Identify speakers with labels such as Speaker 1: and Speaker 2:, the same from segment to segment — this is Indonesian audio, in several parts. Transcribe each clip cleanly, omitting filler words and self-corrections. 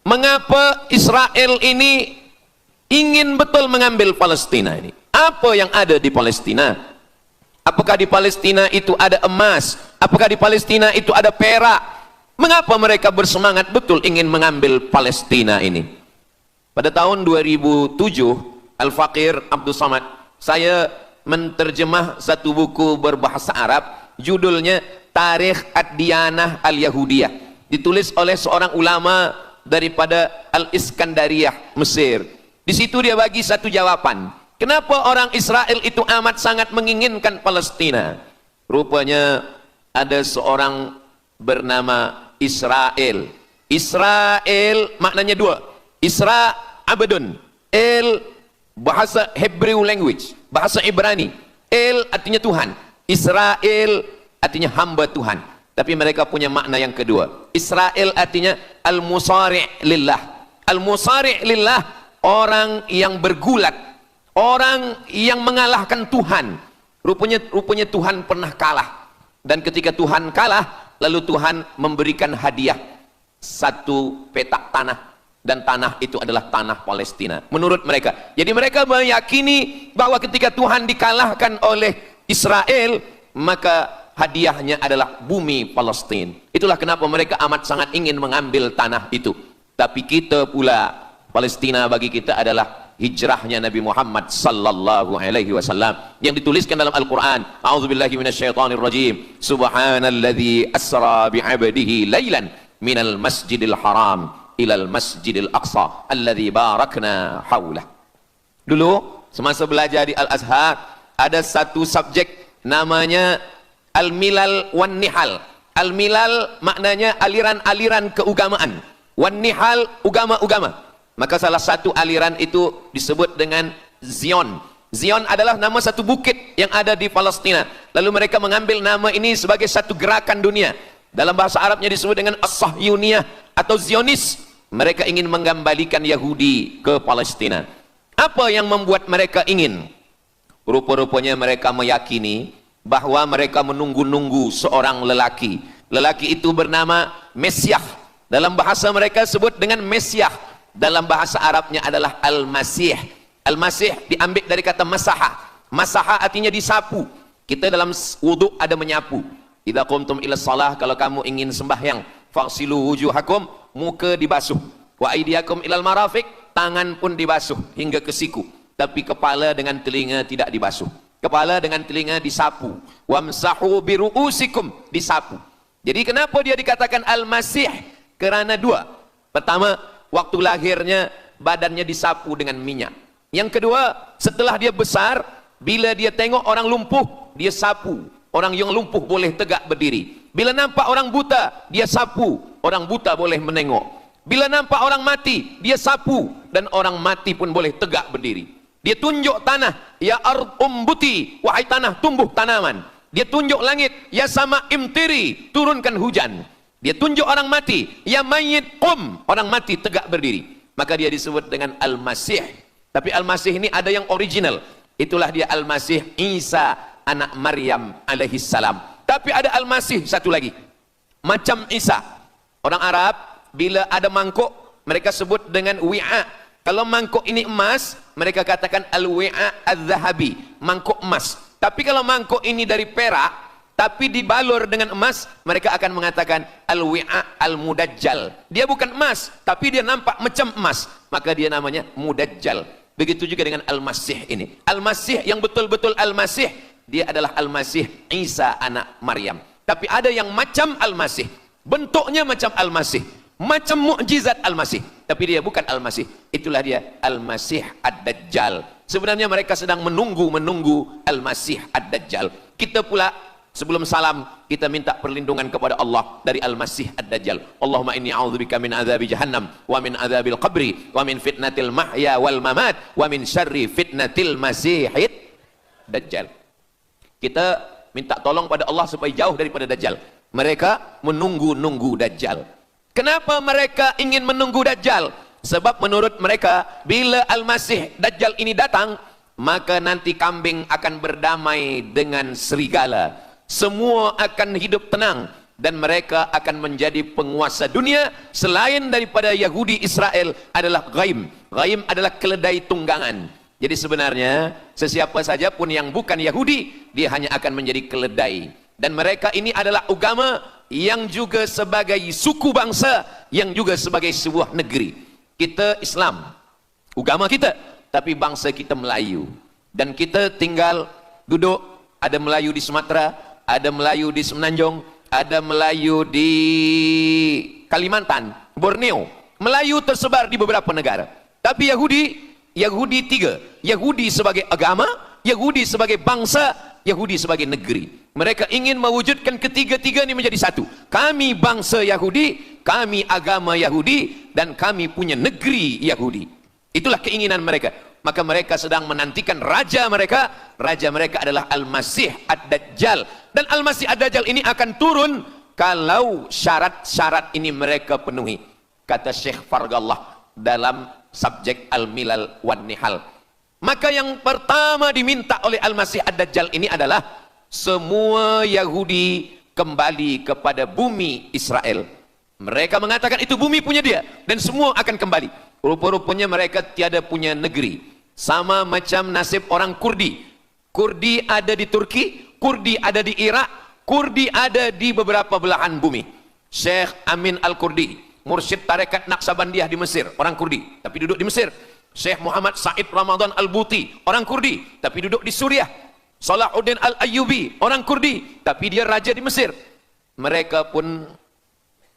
Speaker 1: Mengapa Israel ini ingin betul mengambil Palestina ini? Apa yang ada di Palestina? Apakah di Palestina itu ada emas? Apakah di Palestina itu ada perak? Mengapa mereka bersemangat betul ingin mengambil Palestina ini? Pada tahun 2007, Al-Faqir Abdul Samad, saya menterjemah satu buku berbahasa Arab, judulnya Tarikh Ad-Diyanah Al-Yahudiyah, ditulis oleh seorang ulama daripada Al-Iskandariyah, Mesir. Di situ dia bagi satu jawaban. Kenapa orang Israel itu amat sangat menginginkan Palestina? Rupanya ada seorang bernama Israel. Israel maknanya dua. Isra abdun. El bahasa Hebrew language, bahasa Ibrani. El artinya Tuhan. Israel artinya hamba Tuhan. Tapi mereka punya makna yang kedua. Israel artinya al-musari' lillah. Al-musari' lillah, orang yang bergulat, orang yang mengalahkan Tuhan. Rupanya Tuhan pernah kalah. Dan ketika Tuhan kalah, lalu Tuhan memberikan hadiah satu petak tanah. Dan tanah itu adalah tanah Palestina menurut mereka. Jadi mereka meyakini bahwa ketika Tuhan dikalahkan oleh Israel, maka hadiahnya adalah bumi Palestina. Itulah kenapa mereka amat sangat ingin mengambil tanah itu. Tapi kita pula, Palestina bagi kita adalah hijrahnya Nabi Muhammad sallallahu alaihi wasallam yang dituliskan dalam Al-Qur'an. A'udzubillahi minasyaitonir rajim. Subhanalladzi asra bi'abdihi lailan minal masjidil haram ilal masjidil aqsa alladzi barakna haulah. Dulu semasa belajar di Al-Azhar ada satu subjek namanya Al-Milal wan Nihal. Al-Milal maknanya aliran-aliran keugamaan. Wan Nihal ugama-ugama. Maka salah satu aliran itu disebut dengan Zion. Zion adalah nama satu bukit yang ada di Palestina. Lalu mereka mengambil nama ini sebagai satu gerakan dunia. Dalam bahasa Arabnya disebut dengan As-Sahyuniyah atau Zionis. Mereka ingin mengembalikan Yahudi ke Palestina. Apa yang membuat mereka ingin? Rupa-rupanya mereka meyakini bahwa mereka menunggu-nunggu seorang lelaki. Lelaki itu bernama Mesyah. Dalam bahasa mereka sebut dengan Mesyah. Dalam bahasa Arabnya adalah Al-Masih. Al-Masih diambil dari kata masaha. Masaha artinya disapu. Kita dalam wudhu ada menyapu. Idza qumtum ila shalah, kalau kamu ingin sembahyang, faghsilu wujuhakum, muka dibasuh. Wa aydiyakum ilal marafiq, tangan pun dibasuh hingga ke siku. Tapi kepala dengan telinga tidak dibasuh. Kepala dengan telinga disapu. Wamsahu biru'usikum, disapu. Jadi kenapa dia dikatakan Al-Masih? Kerana dua. Pertama, waktu lahirnya badannya disapu dengan minyak. Yang kedua, setelah dia besar, bila dia tengok orang lumpuh, dia sapu. Orang yang lumpuh boleh tegak berdiri. Bila nampak orang buta, dia sapu. Orang buta boleh menengok. Bila nampak orang mati, dia sapu. Dan orang mati pun boleh tegak berdiri. Dia tunjuk tanah, ya ard umbuti, wahai tanah tumbuh tanaman. Dia tunjuk langit, ya sama imtiri, turunkan hujan. Dia tunjuk orang mati, ya mayyit qum, orang mati tegak berdiri. Maka dia disebut dengan Al-Masih. Tapi Al-Masih ini ada yang original. Itulah dia Al-Masih Isa anak Maryam alaihi salam. Tapi ada Al-Masih satu lagi. Macam Isa. Orang Arab bila ada mangkuk mereka sebut dengan wi'a. Kalau mangkuk ini emas, mereka katakan al-wi'a az-zahabi, mangkuk emas. Tapi kalau mangkuk ini dari perak tapi dibalur dengan emas, mereka akan mengatakan al-wi'a al-mudajjal. Dia bukan emas, tapi dia nampak macam emas, maka dia namanya mudajjal. Begitu juga dengan Al-Masih ini. Al-Masih yang betul-betul Al-Masih, dia adalah Al-Masih Isa anak Maryam. Tapi ada yang macam Al-Masih, bentuknya macam Al-Masih, macam mukjizat Al-Masih, tapi dia bukan Al-Masih. Itulah dia Al-Masih Ad-Dajjal. Sebenarnya mereka sedang menunggu Al-Masih Ad-Dajjal. Kita pula sebelum salam kita minta perlindungan kepada Allah dari Al-Masih Ad-Dajjal. Allahumma inni a'udzubika min adzabi jahannam wa min adzabil qabri wa min fitnatil mahya wal mamat wa min syarri fitnatil masihid Dajjal. Kita minta tolong pada Allah supaya jauh daripada Dajjal. Mereka menunggu-nunggu Dajjal. Kenapa mereka ingin menunggu Dajjal? Sebab menurut mereka, bila Al-Masih Dajjal ini datang, maka nanti kambing akan berdamai dengan serigala. Semua akan hidup tenang. dan mereka akan menjadi penguasa dunia. Selain daripada Yahudi Israel adalah ghaim. Ghaim adalah keledai tunggangan. Jadi sebenarnya sesiapa saja pun yang bukan Yahudi, dia hanya akan menjadi keledai. Dan mereka ini adalah agama yang juga sebagai suku bangsa, yang juga sebagai sebuah negeri. Kita Islam, agama kita, tapi bangsa kita Melayu. Dan kita tinggal duduk, ada Melayu di Sumatera, ada Melayu di Semenanjung, ada Melayu di Kalimantan, Borneo. Melayu tersebar di beberapa negara. Tapi Yahudi tiga. Yahudi sebagai agama, Yahudi sebagai bangsa, Yahudi sebagai negeri. Mereka ingin mewujudkan ketiga-tiga ini menjadi satu. Kami bangsa Yahudi, kami agama Yahudi, dan kami punya negeri Yahudi. Itulah keinginan mereka. Maka mereka sedang menantikan raja mereka. Raja mereka adalah Al-Masih Ad-Dajjal. Dan Al-Masih Ad-Dajjal ini akan turun kalau syarat-syarat ini mereka penuhi. Kata Syekh Fargallah dalam subjek Al-Milal wan Nihal. Maka yang pertama diminta oleh Al-Masih Ad-Dajjal ini adalah semua Yahudi kembali kepada bumi Israel. Mereka mengatakan itu bumi punya dia dan semua akan kembali. Rupa-rupanya mereka tiada punya negeri. Sama macam nasib orang Kurdi. Kurdi ada di Turki, Kurdi ada di Irak, Kurdi ada di beberapa belahan bumi. Syekh Amin Al-Kurdi, mursyid tarekat Naqsabandiyah di Mesir, orang Kurdi, tapi duduk di Mesir. Syekh Muhammad Said Ramadan Al-Buti, orang Kurdi, tapi duduk di Suriah. Salahuddin Al-Ayyubi, orang Kurdi, tapi dia raja di Mesir. Mereka pun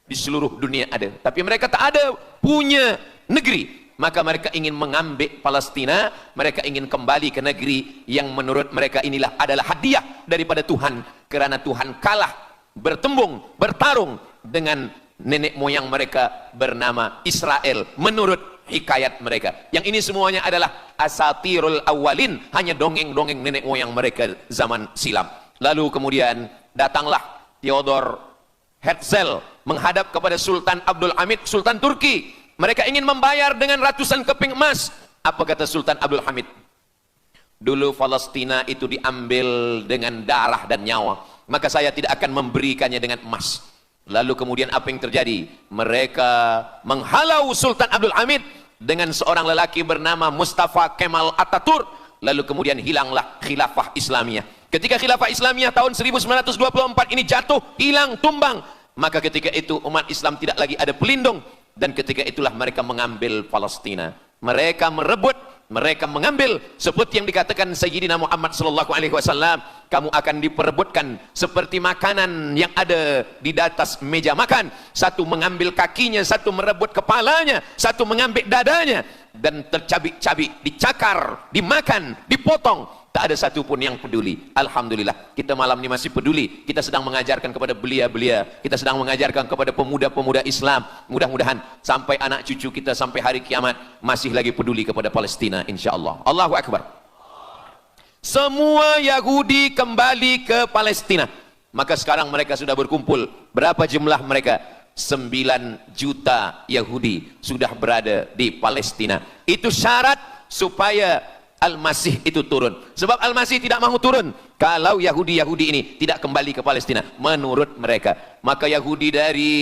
Speaker 1: di seluruh dunia ada, tapi mereka tak ada punya negeri. Maka mereka ingin mengambil Palestina, mereka ingin kembali ke negeri yang menurut mereka inilah adalah hadiah daripada Tuhan, kerana Tuhan kalah bertarung dengan nenek moyang mereka bernama Israel menurut hikayat mereka. Yang ini semuanya adalah asatirul awalin, hanya dongeng-dongeng nenek moyang mereka zaman silam. Lalu kemudian datanglah Theodor Herzl menghadap kepada Sultan Abdul Hamid, Sultan Turki. Mereka ingin membayar dengan ratusan keping emas. Apa kata Sultan Abdul Hamid? Dulu Palestina itu diambil dengan darah dan nyawa, maka saya tidak akan memberikannya dengan emas. Lalu kemudian apa yang terjadi? Mereka menghalau Sultan Abdul Hamid dengan seorang lelaki bernama Mustafa Kemal Ataturk. Lalu kemudian hilanglah khilafah Islamiyah. Ketika khilafah Islamiyah tahun 1924 ini jatuh, hilang, tumbang, maka ketika itu umat Islam tidak lagi ada pelindung. Dan ketika itulah mereka mengambil Palestina. Mereka merebut, mereka mengambil, seperti yang dikatakan Sayyidina Muhammad sallallahu alaihi wasallam, kamu akan diperebutkan seperti makanan yang ada di atas meja makan. Satu mengambil kakinya, satu merebut kepalanya, satu mengambil dadanya, dan tercabik-cabik, dicakar, dimakan, dipotong. Tak ada satu pun yang peduli. Alhamdulillah, kita malam ini masih peduli. Kita sedang mengajarkan kepada belia-belia, kita sedang mengajarkan kepada pemuda-pemuda Islam. Mudah-mudahan sampai anak cucu kita sampai hari kiamat masih lagi peduli kepada Palestina, insyaAllah. Allahu Akbar. Semua Yahudi kembali ke Palestina. Maka sekarang mereka sudah berkumpul. Berapa jumlah mereka? 9 juta Yahudi sudah berada di Palestina. Itu syarat supaya Al-Masih itu turun. Sebab Al-Masih tidak mahu turun kalau Yahudi-Yahudi ini tidak kembali ke Palestina menurut mereka. Maka Yahudi dari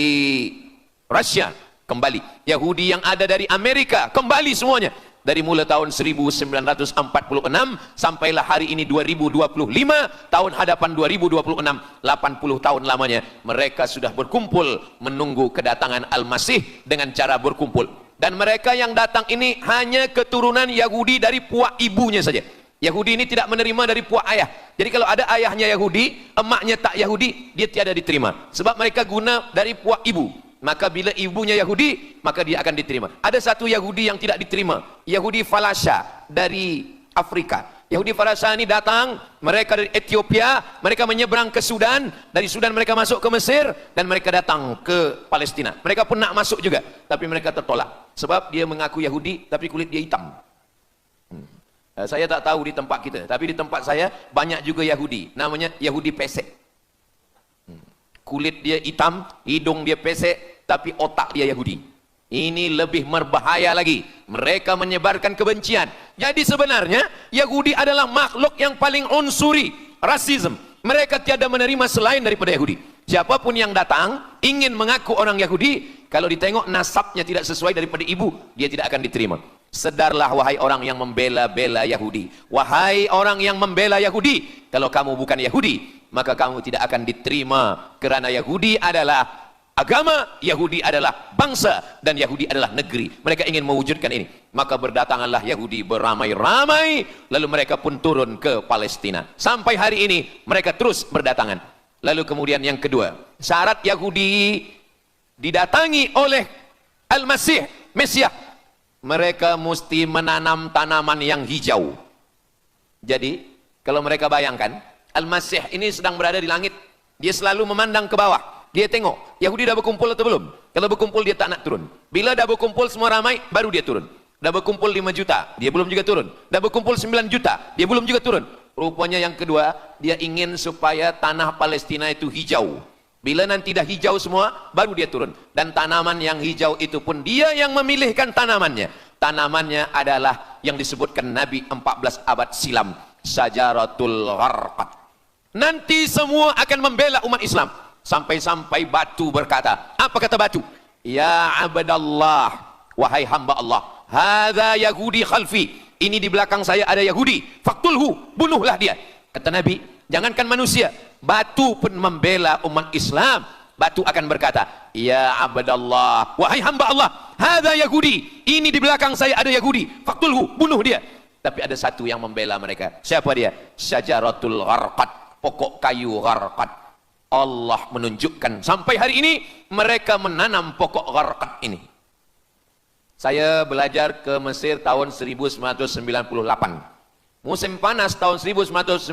Speaker 1: Rusia kembali, Yahudi yang ada dari Amerika kembali semuanya. Dari mulai tahun 1946 sampailah hari ini 2025, tahun hadapan 2026, 80 tahun lamanya mereka sudah berkumpul menunggu kedatangan Al-Masih dengan cara berkumpul. Dan mereka yang datang ini hanya keturunan Yahudi dari puak ibunya saja. Yahudi ini tidak menerima dari puak ayah. Jadi kalau ada ayahnya Yahudi, emaknya tak Yahudi, dia tiada diterima. Sebab mereka guna dari puak ibu. Maka bila ibunya Yahudi, maka dia akan diterima. Ada satu Yahudi yang tidak diterima, Yahudi Falasha dari Afrika. Yahudi Falasha ini datang, mereka dari Ethiopia, mereka menyeberang ke Sudan, dari Sudan mereka masuk ke Mesir, dan mereka datang ke Palestina. Mereka pun nak masuk juga, tapi mereka tertolak. Sebab dia mengaku Yahudi, tapi kulit dia hitam. Saya tak tahu di tempat kita, tapi di tempat saya banyak juga Yahudi, namanya Yahudi pesek. Kulit dia hitam, hidung dia pesek, tapi otak dia Yahudi. Ini lebih berbahaya lagi. Mereka menyebarkan kebencian. Jadi sebenarnya Yahudi adalah makhluk yang paling unsuri, rasisme. Mereka tiada menerima selain daripada Yahudi. Siapapun yang datang ingin mengaku orang Yahudi, kalau ditengok nasabnya tidak sesuai daripada ibu, dia tidak akan diterima. Sedarlah wahai orang yang membela-bela Yahudi. Wahai orang yang membela Yahudi, kalau kamu bukan Yahudi, maka kamu tidak akan diterima, kerana Yahudi adalah agama, Yahudi adalah bangsa, dan Yahudi adalah negeri. Mereka ingin mewujudkan ini. Maka berdatanganlah Yahudi beramai-ramai, lalu mereka pun turun ke Palestina. Sampai hari ini mereka terus berdatangan. Lalu kemudian yang kedua, syarat Yahudi didatangi oleh Al-Masih, Mesias, mereka mesti menanam tanaman yang hijau. Jadi kalau mereka bayangkan, Al-Masih ini sedang berada di langit, dia selalu memandang ke bawah, dia tengok Yahudi dah berkumpul atau belum. Kalau berkumpul dia tak nak turun. Bila dah berkumpul semua ramai, baru dia turun. Dah berkumpul 5 juta, dia belum juga turun. Dah berkumpul 9 juta, dia belum juga turun. Rupanya yang kedua, dia ingin supaya tanah Palestina itu hijau. Bila nanti dah hijau semua, baru dia turun. Dan tanaman yang hijau itu pun dia yang memilihkan tanamannya. Tanamannya adalah yang disebutkan Nabi 14 abad silam, Syajaratul Gharqad. Nanti semua akan membela umat Islam. Sampai-sampai batu berkata, apa kata batu? Ya abdallah, wahai hamba Allah, hadza Yahudi khalfi, ini di belakang saya ada Yahudi, faktulhu, bunuhlah dia. Kata Nabi, jangankan manusia, batu pun membela umat Islam. Batu akan berkata, ya abdallah, wahai hamba Allah, hadza Yahudi, ini di belakang saya ada Yahudi, faktulhu, bunuh dia. Tapi ada satu yang membela mereka. Siapa dia? Syajaratul Gharqad, pokok kayu Gharqad. Allah menunjukkan sampai hari ini mereka menanam pokok Gharqad ini. Saya belajar ke Mesir tahun 1998. Musim panas tahun 1999,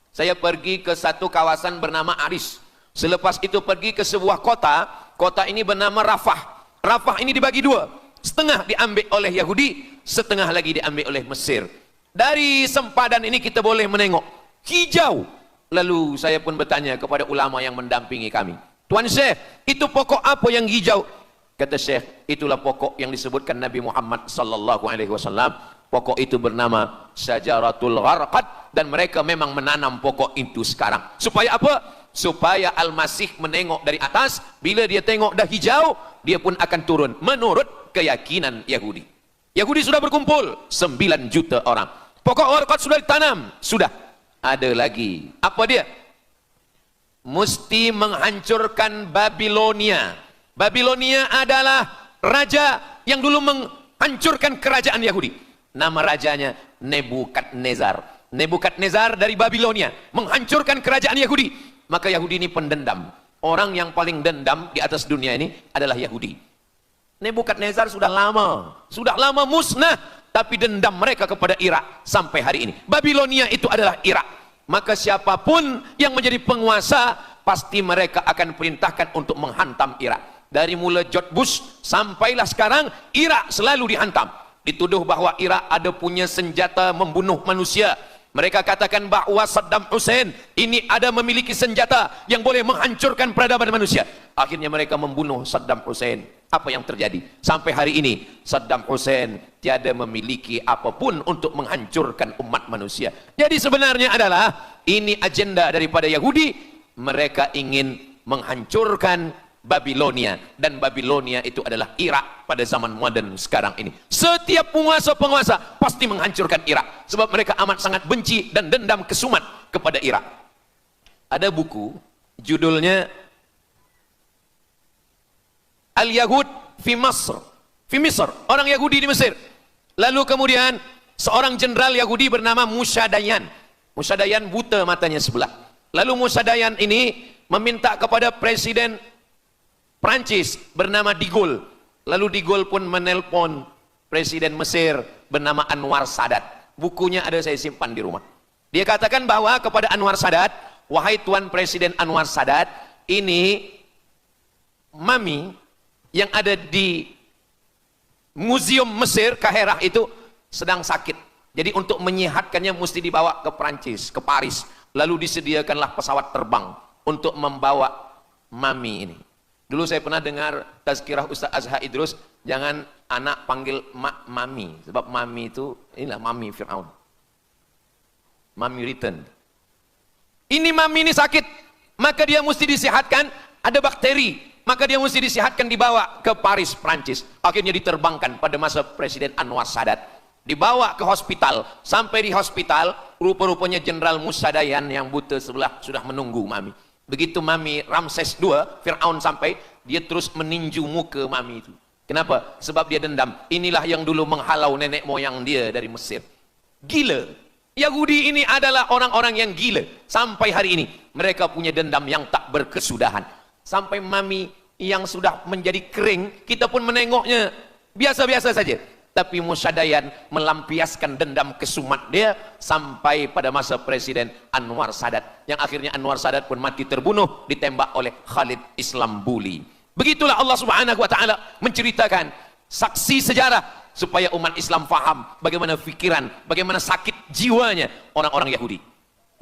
Speaker 1: saya pergi ke satu kawasan bernama Aris. Selepas itu pergi ke sebuah kota, kota ini bernama Rafah. Rafah ini dibagi dua, setengah diambil oleh Yahudi, setengah lagi diambil oleh Mesir. Dari sempadan ini kita boleh menengok hijau. Lalu saya pun bertanya kepada ulama yang mendampingi kami, Tuan Syekh, itu pokok apa yang hijau? Kata Syekh, itulah pokok yang disebutkan Nabi Muhammad sallallahu alaihi wasallam. Pokok itu bernama Syajaratul Gharqad, dan mereka memang menanam pokok itu sekarang. Supaya apa? Supaya Al-Masih menengok dari atas, bila dia tengok dah hijau, dia pun akan turun menurut keyakinan Yahudi. Yahudi sudah berkumpul 9 juta orang. Pokok Gharqad sudah ditanam, sudah. Ada lagi. Apa dia? Mesti menghancurkan Babilonia. Babilonia adalah raja yang dulu menghancurkan kerajaan Yahudi. Nama rajanya Nebukadnezar. Nebukadnezar dari Babilonia menghancurkan kerajaan Yahudi. Maka Yahudi ini pendendam. Orang yang paling dendam di atas dunia ini adalah Yahudi. Nebukadnezar sudah lama musnah, tapi dendam mereka kepada Irak sampai hari ini. Babilonia itu adalah Irak. Maka siapapun yang menjadi penguasa, pasti mereka akan perintahkan untuk menghantam Irak. Dari mula George Bush sampailah sekarang, Irak selalu dihantam. Dituduh bahwa Irak ada punya senjata membunuh manusia. Mereka katakan bahwa Saddam Hussein ini ada memiliki senjata yang boleh menghancurkan peradaban manusia. Akhirnya mereka membunuh Saddam Hussein. Apa yang terjadi? Sampai hari ini Saddam Hussein tiada memiliki apapun untuk menghancurkan umat manusia. Jadi sebenarnya adalah ini agenda daripada Yahudi. Mereka ingin menghancurkan Babilonia, dan Babilonia itu adalah Irak pada zaman modern sekarang ini. Setiap penguasa-penguasa pasti menghancurkan Irak, sebab mereka amat sangat benci dan dendam kesumat kepada Irak. Ada buku judulnya Al-Yahud fi Masr, fi Misr, orang Yahudi di Mesir. Lalu kemudian seorang jenderal Yahudi bernama Musa Dayan. Musa Dayan buta matanya sebelah. Lalu Musa Dayan ini meminta kepada Presiden Prancis bernama De Gaulle. Lalu De Gaulle pun menelpon Presiden Mesir bernama Anwar Sadat. Bukunya ada, saya simpan di rumah. Dia katakan bahwa kepada Anwar Sadat, wahai Tuan Presiden Anwar Sadat, ini mami yang ada di Museum Mesir Kaherah itu sedang sakit. Jadi untuk menyehatkannya mesti dibawa ke Prancis, ke Paris. Lalu disediakanlah pesawat terbang untuk membawa mami ini. Dulu saya pernah dengar tazkirah Ustaz Azhar Idrus, jangan anak panggil mak mami, sebab mami itu inilah mami Fir'aun. Mami return. Ini mami ini sakit, maka dia mesti disehatkan, ada bakteri, maka dia mesti disehatkan, dibawa ke Paris, Prancis. Akhirnya diterbangkan pada masa Presiden Anwar Sadat, dibawa ke hospital. Sampai di hospital, rupa-rupanya Jenderal Musa Dayan yang buta sebelah sudah menunggu Mami. Begitu Mami Ramses II, Fir'aun sampai, dia terus meninju muka Mami itu. Kenapa? Sebab dia dendam. Inilah yang dulu menghalau nenek moyang dia dari Mesir. Gila. Yahudi ini adalah orang-orang yang gila. Sampai hari ini mereka punya dendam yang tak berkesudahan. Sampai Mami yang sudah menjadi kering, kita pun menengoknya biasa-biasa saja. Tapi Musa Dayan melampiaskan dendam kesumat dia sampai pada masa Presiden Anwar Sadat, yang akhirnya Anwar Sadat pun mati terbunuh ditembak oleh Khalid Islambuli. Begitulah Allah Subhanahu wa taala menceritakan saksi sejarah supaya umat Islam faham bagaimana pikiran, bagaimana sakit jiwanya orang-orang Yahudi.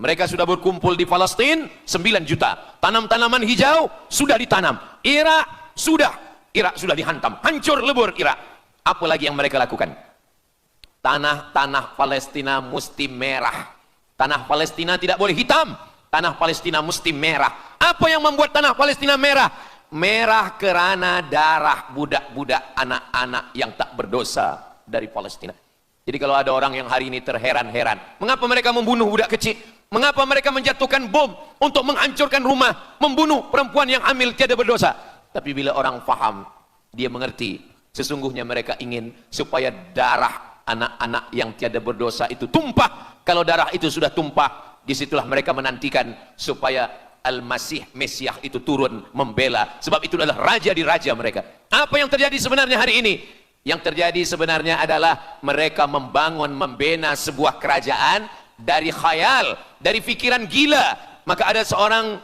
Speaker 1: Mereka sudah berkumpul di Palestina 9 juta. Tanam-tanaman hijau sudah ditanam. Irak sudah dihantam. Hancur lebur Irak. Apa lagi yang mereka lakukan? Tanah Palestina mesti merah. Tanah Palestina tidak boleh hitam. Tanah Palestina mesti merah. Apa yang membuat tanah Palestina merah? Merah karena darah budak-budak, anak-anak yang tak berdosa dari Palestina. Jadi kalau ada orang yang hari ini terheran-heran, mengapa mereka membunuh budak kecil? Mengapa mereka menjatuhkan bom untuk menghancurkan rumah, membunuh perempuan yang hamil tiada berdosa? Tapi bila orang faham, dia mengerti, sesungguhnya mereka ingin supaya darah anak-anak yang tiada berdosa itu tumpah. Kalau darah itu sudah tumpah, disitulah mereka menantikan supaya Al-Masih, Mesiah itu turun membela. Sebab itu adalah raja di raja mereka. Apa yang terjadi sebenarnya hari ini? Yang terjadi sebenarnya adalah mereka membangun, membina sebuah kerajaan dari khayal, dari pikiran gila. Maka ada seorang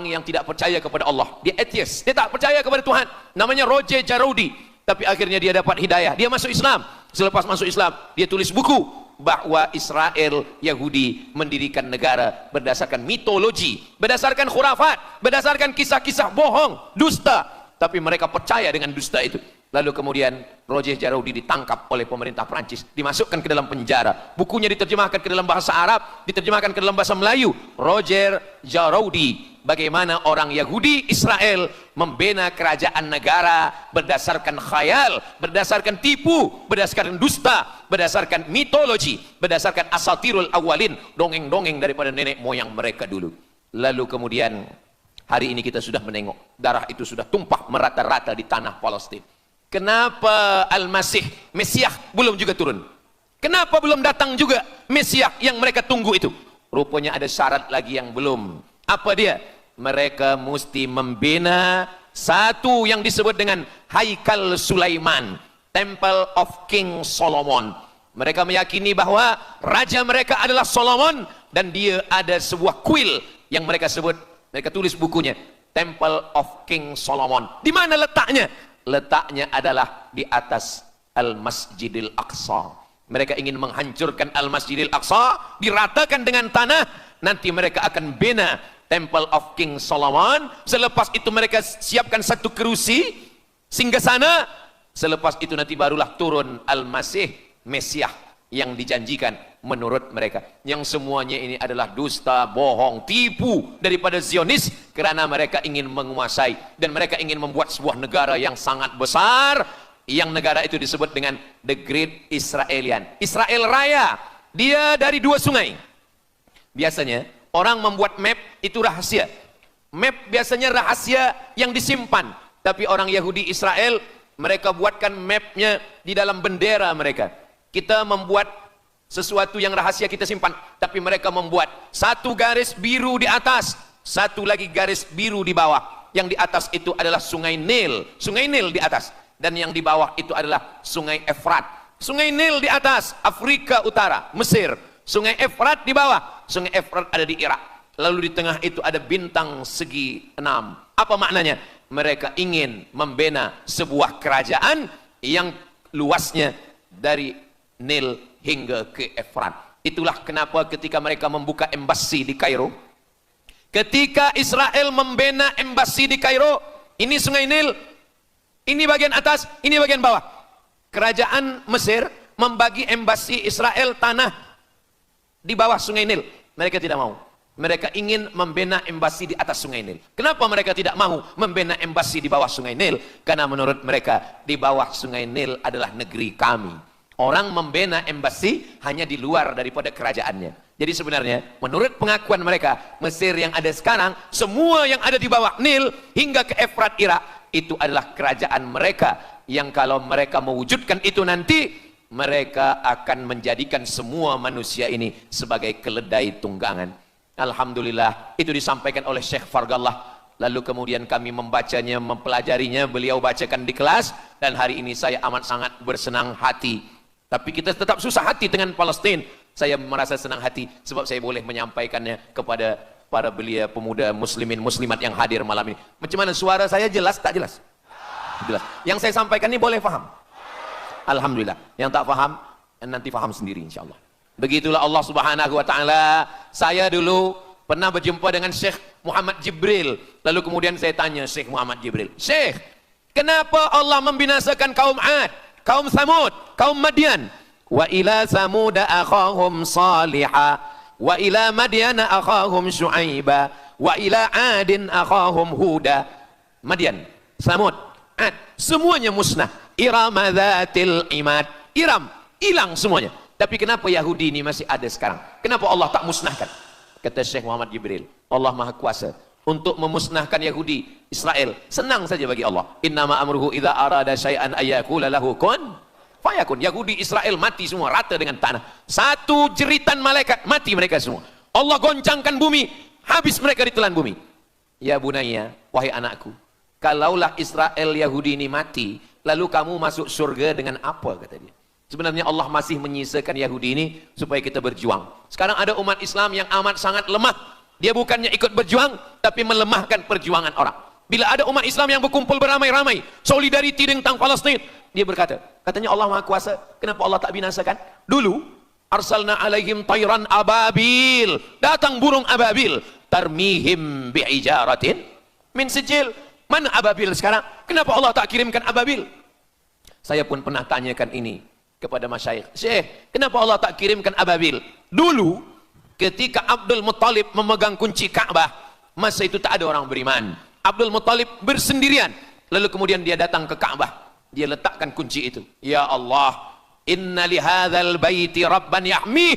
Speaker 1: yang tidak percaya kepada Allah. Dia atheist, dia tak percaya kepada Tuhan. Namanya Roger Jarroudi. Tapi akhirnya dia dapat hidayah. Dia masuk Islam. Selepas masuk Islam, dia tulis buku bahwa Israel, Yahudi mendirikan negara berdasarkan mitologi, berdasarkan khurafat, berdasarkan kisah-kisah bohong, dusta. Tapi mereka percaya dengan dusta itu. Lalu kemudian Roger Jarroudi ditangkap oleh pemerintah Prancis, dimasukkan ke dalam penjara. Bukunya diterjemahkan ke dalam bahasa Arab, diterjemahkan ke dalam bahasa Melayu. Roger Jarroudi, bagaimana orang Yahudi Israel membina kerajaan negara berdasarkan khayal, berdasarkan tipu, berdasarkan dusta, berdasarkan mitologi, berdasarkan asatirul awalin, dongeng-dongeng daripada nenek moyang mereka dulu. Lalu kemudian hari ini kita sudah menengok darah itu sudah tumpah merata-rata di tanah Palestina. Kenapa Al-Masih, Mesiah belum juga turun? Kenapa belum datang juga Mesiah yang mereka tunggu itu? Rupanya ada syarat lagi yang belum. Apa dia? Mereka mesti membina satu yang disebut dengan Haikal Sulaiman, Temple of King Solomon. Mereka meyakini bahwa raja mereka adalah Solomon, dan dia ada sebuah kuil yang mereka sebut, mereka tulis bukunya, Temple of King Solomon. Di mana letaknya? Letaknya adalah di atas Al-Masjidil Aqsa. Mereka ingin menghancurkan Al-Masjidil Aqsa, diratakan dengan tanah. Nanti mereka akan bina Temple of King Solomon. Selepas itu mereka siapkan satu kerusi singgasana. Selepas itu nanti barulah turun Al-Masih, Mesiah yang dijanjikan menurut mereka. Yang semuanya ini adalah dusta, bohong, tipu daripada Zionis, kerana mereka ingin menguasai dan mereka ingin membuat sebuah negara yang sangat besar, yang negara itu disebut dengan The Great Israelian. Israel Raya, dia dari 2 sungai. Biasanya orang membuat map itu rahasia. Map biasanya rahasia yang disimpan. Tapi orang Yahudi Israel, mereka buatkan mapnya di dalam bendera mereka. Kita membuat sesuatu yang rahasia kita simpan, tapi mereka membuat satu garis biru di atas, satu lagi garis biru di bawah. Yang di atas itu adalah Sungai Nil di atas, dan yang di bawah itu adalah Sungai Efrat. Sungai Nil di atas, Afrika Utara, Mesir. Sungai Efrat di bawah, Sungai Efrat ada di Irak. Lalu di tengah itu ada bintang segi 6. Apa maknanya? Mereka ingin membina sebuah kerajaan yang luasnya dari Nil hingga ke Efrat. Itulah kenapa ketika mereka membuka embasi di Kairo, ketika Israel membina embasi di Kairo, ini Sungai Nil, ini bagian atas, ini bagian bawah. Kerajaan Mesir membagi embasi Israel tanah di bawah Sungai Nil. Mereka tidak mau. Mereka ingin membina embasi di atas Sungai Nil. Kenapa mereka tidak mau membina embasi di bawah Sungai Nil? Karena menurut mereka di bawah Sungai Nil adalah negeri kami. Orang membina embasi hanya di luar daripada kerajaannya. Jadi sebenarnya menurut pengakuan mereka, Mesir yang ada sekarang, semua yang ada di bawah Nil hingga ke Efrat Irak, itu adalah kerajaan mereka. Yang kalau mereka mewujudkan itu nanti, mereka akan menjadikan semua manusia ini sebagai keledai tunggangan. Alhamdulillah, itu disampaikan oleh Syekh Fargallah. Lalu kemudian kami membacanya, mempelajarinya, beliau bacakan di kelas, dan hari ini saya amat sangat bersenang hati. Tapi kita tetap susah hati dengan Palestina. Saya merasa senang hati sebab saya boleh menyampaikannya kepada para belia pemuda muslimin muslimat yang hadir malam ini. Macam mana suara saya, jelas tak jelas? Jelas. Yang saya sampaikan ini boleh faham? Alhamdulillah. Yang tak faham, nanti faham sendiri insyaAllah. Begitulah Allah Subhanahu wa ta'ala. Saya dulu pernah berjumpa dengan Syekh Muhammad Jibril. Lalu kemudian saya tanya Syekh Muhammad Jibril, Syekh, kenapa Allah membinasakan kaum Ad, kaum Samud, kaum Madian? Wa ila Samuda akhahum Salihah, wa ila Madiana akhahum Syu'aiba, wa ila Adin akhahum Huda. Madian, Samud, Ad, semuanya musnah. Iram dzatil imad, Iram, hilang semuanya. Tapi kenapa Yahudi ini masih ada sekarang? Kenapa Allah tak musnahkan? Kata Syekh Muhammad Jibril, Allah Maha Kuasa untuk memusnahkan Yahudi, Israel. Senang saja bagi Allah. Innama amruhu idza arada syai'an ayyakula lahu kun fayakun. Yahudi Israel mati semua rata dengan tanah. Satu jeritan malaikat mati mereka semua. Allah goncangkan bumi, habis mereka ditelan bumi. Ya bunayya, wahai anakku, kalaulah Israel Yahudi ini mati, lalu kamu masuk surga dengan apa, kata dia. Sebenarnya Allah masih menyisakan Yahudi ini supaya kita berjuang. Sekarang ada umat Islam yang amat sangat lemah. Dia bukannya ikut berjuang, tapi melemahkan perjuangan orang. Bila ada umat Islam yang berkumpul beramai-ramai, solidariti tentang Palestin, dia berkata, katanya Allah Maha Kuasa, kenapa Allah tak binasakan? Dulu, arsalna alaihim tayran ababil, datang burung ababil, tarmihim bi'ijaratin min sijil. Mana ababil sekarang? Kenapa Allah tak kirimkan ababil? Saya pun pernah tanyakan ini kepada masyayikh, Syekh, kenapa Allah tak kirimkan ababil? Dulu ketika Abdul Muttalib memegang kunci Ka'bah, masa itu tak ada orang beriman. Abdul Muttalib bersendirian, lalu kemudian dia datang ke Ka'bah, dia letakkan kunci itu. Ya Allah, inna lihadzal baiti rabban yahmih.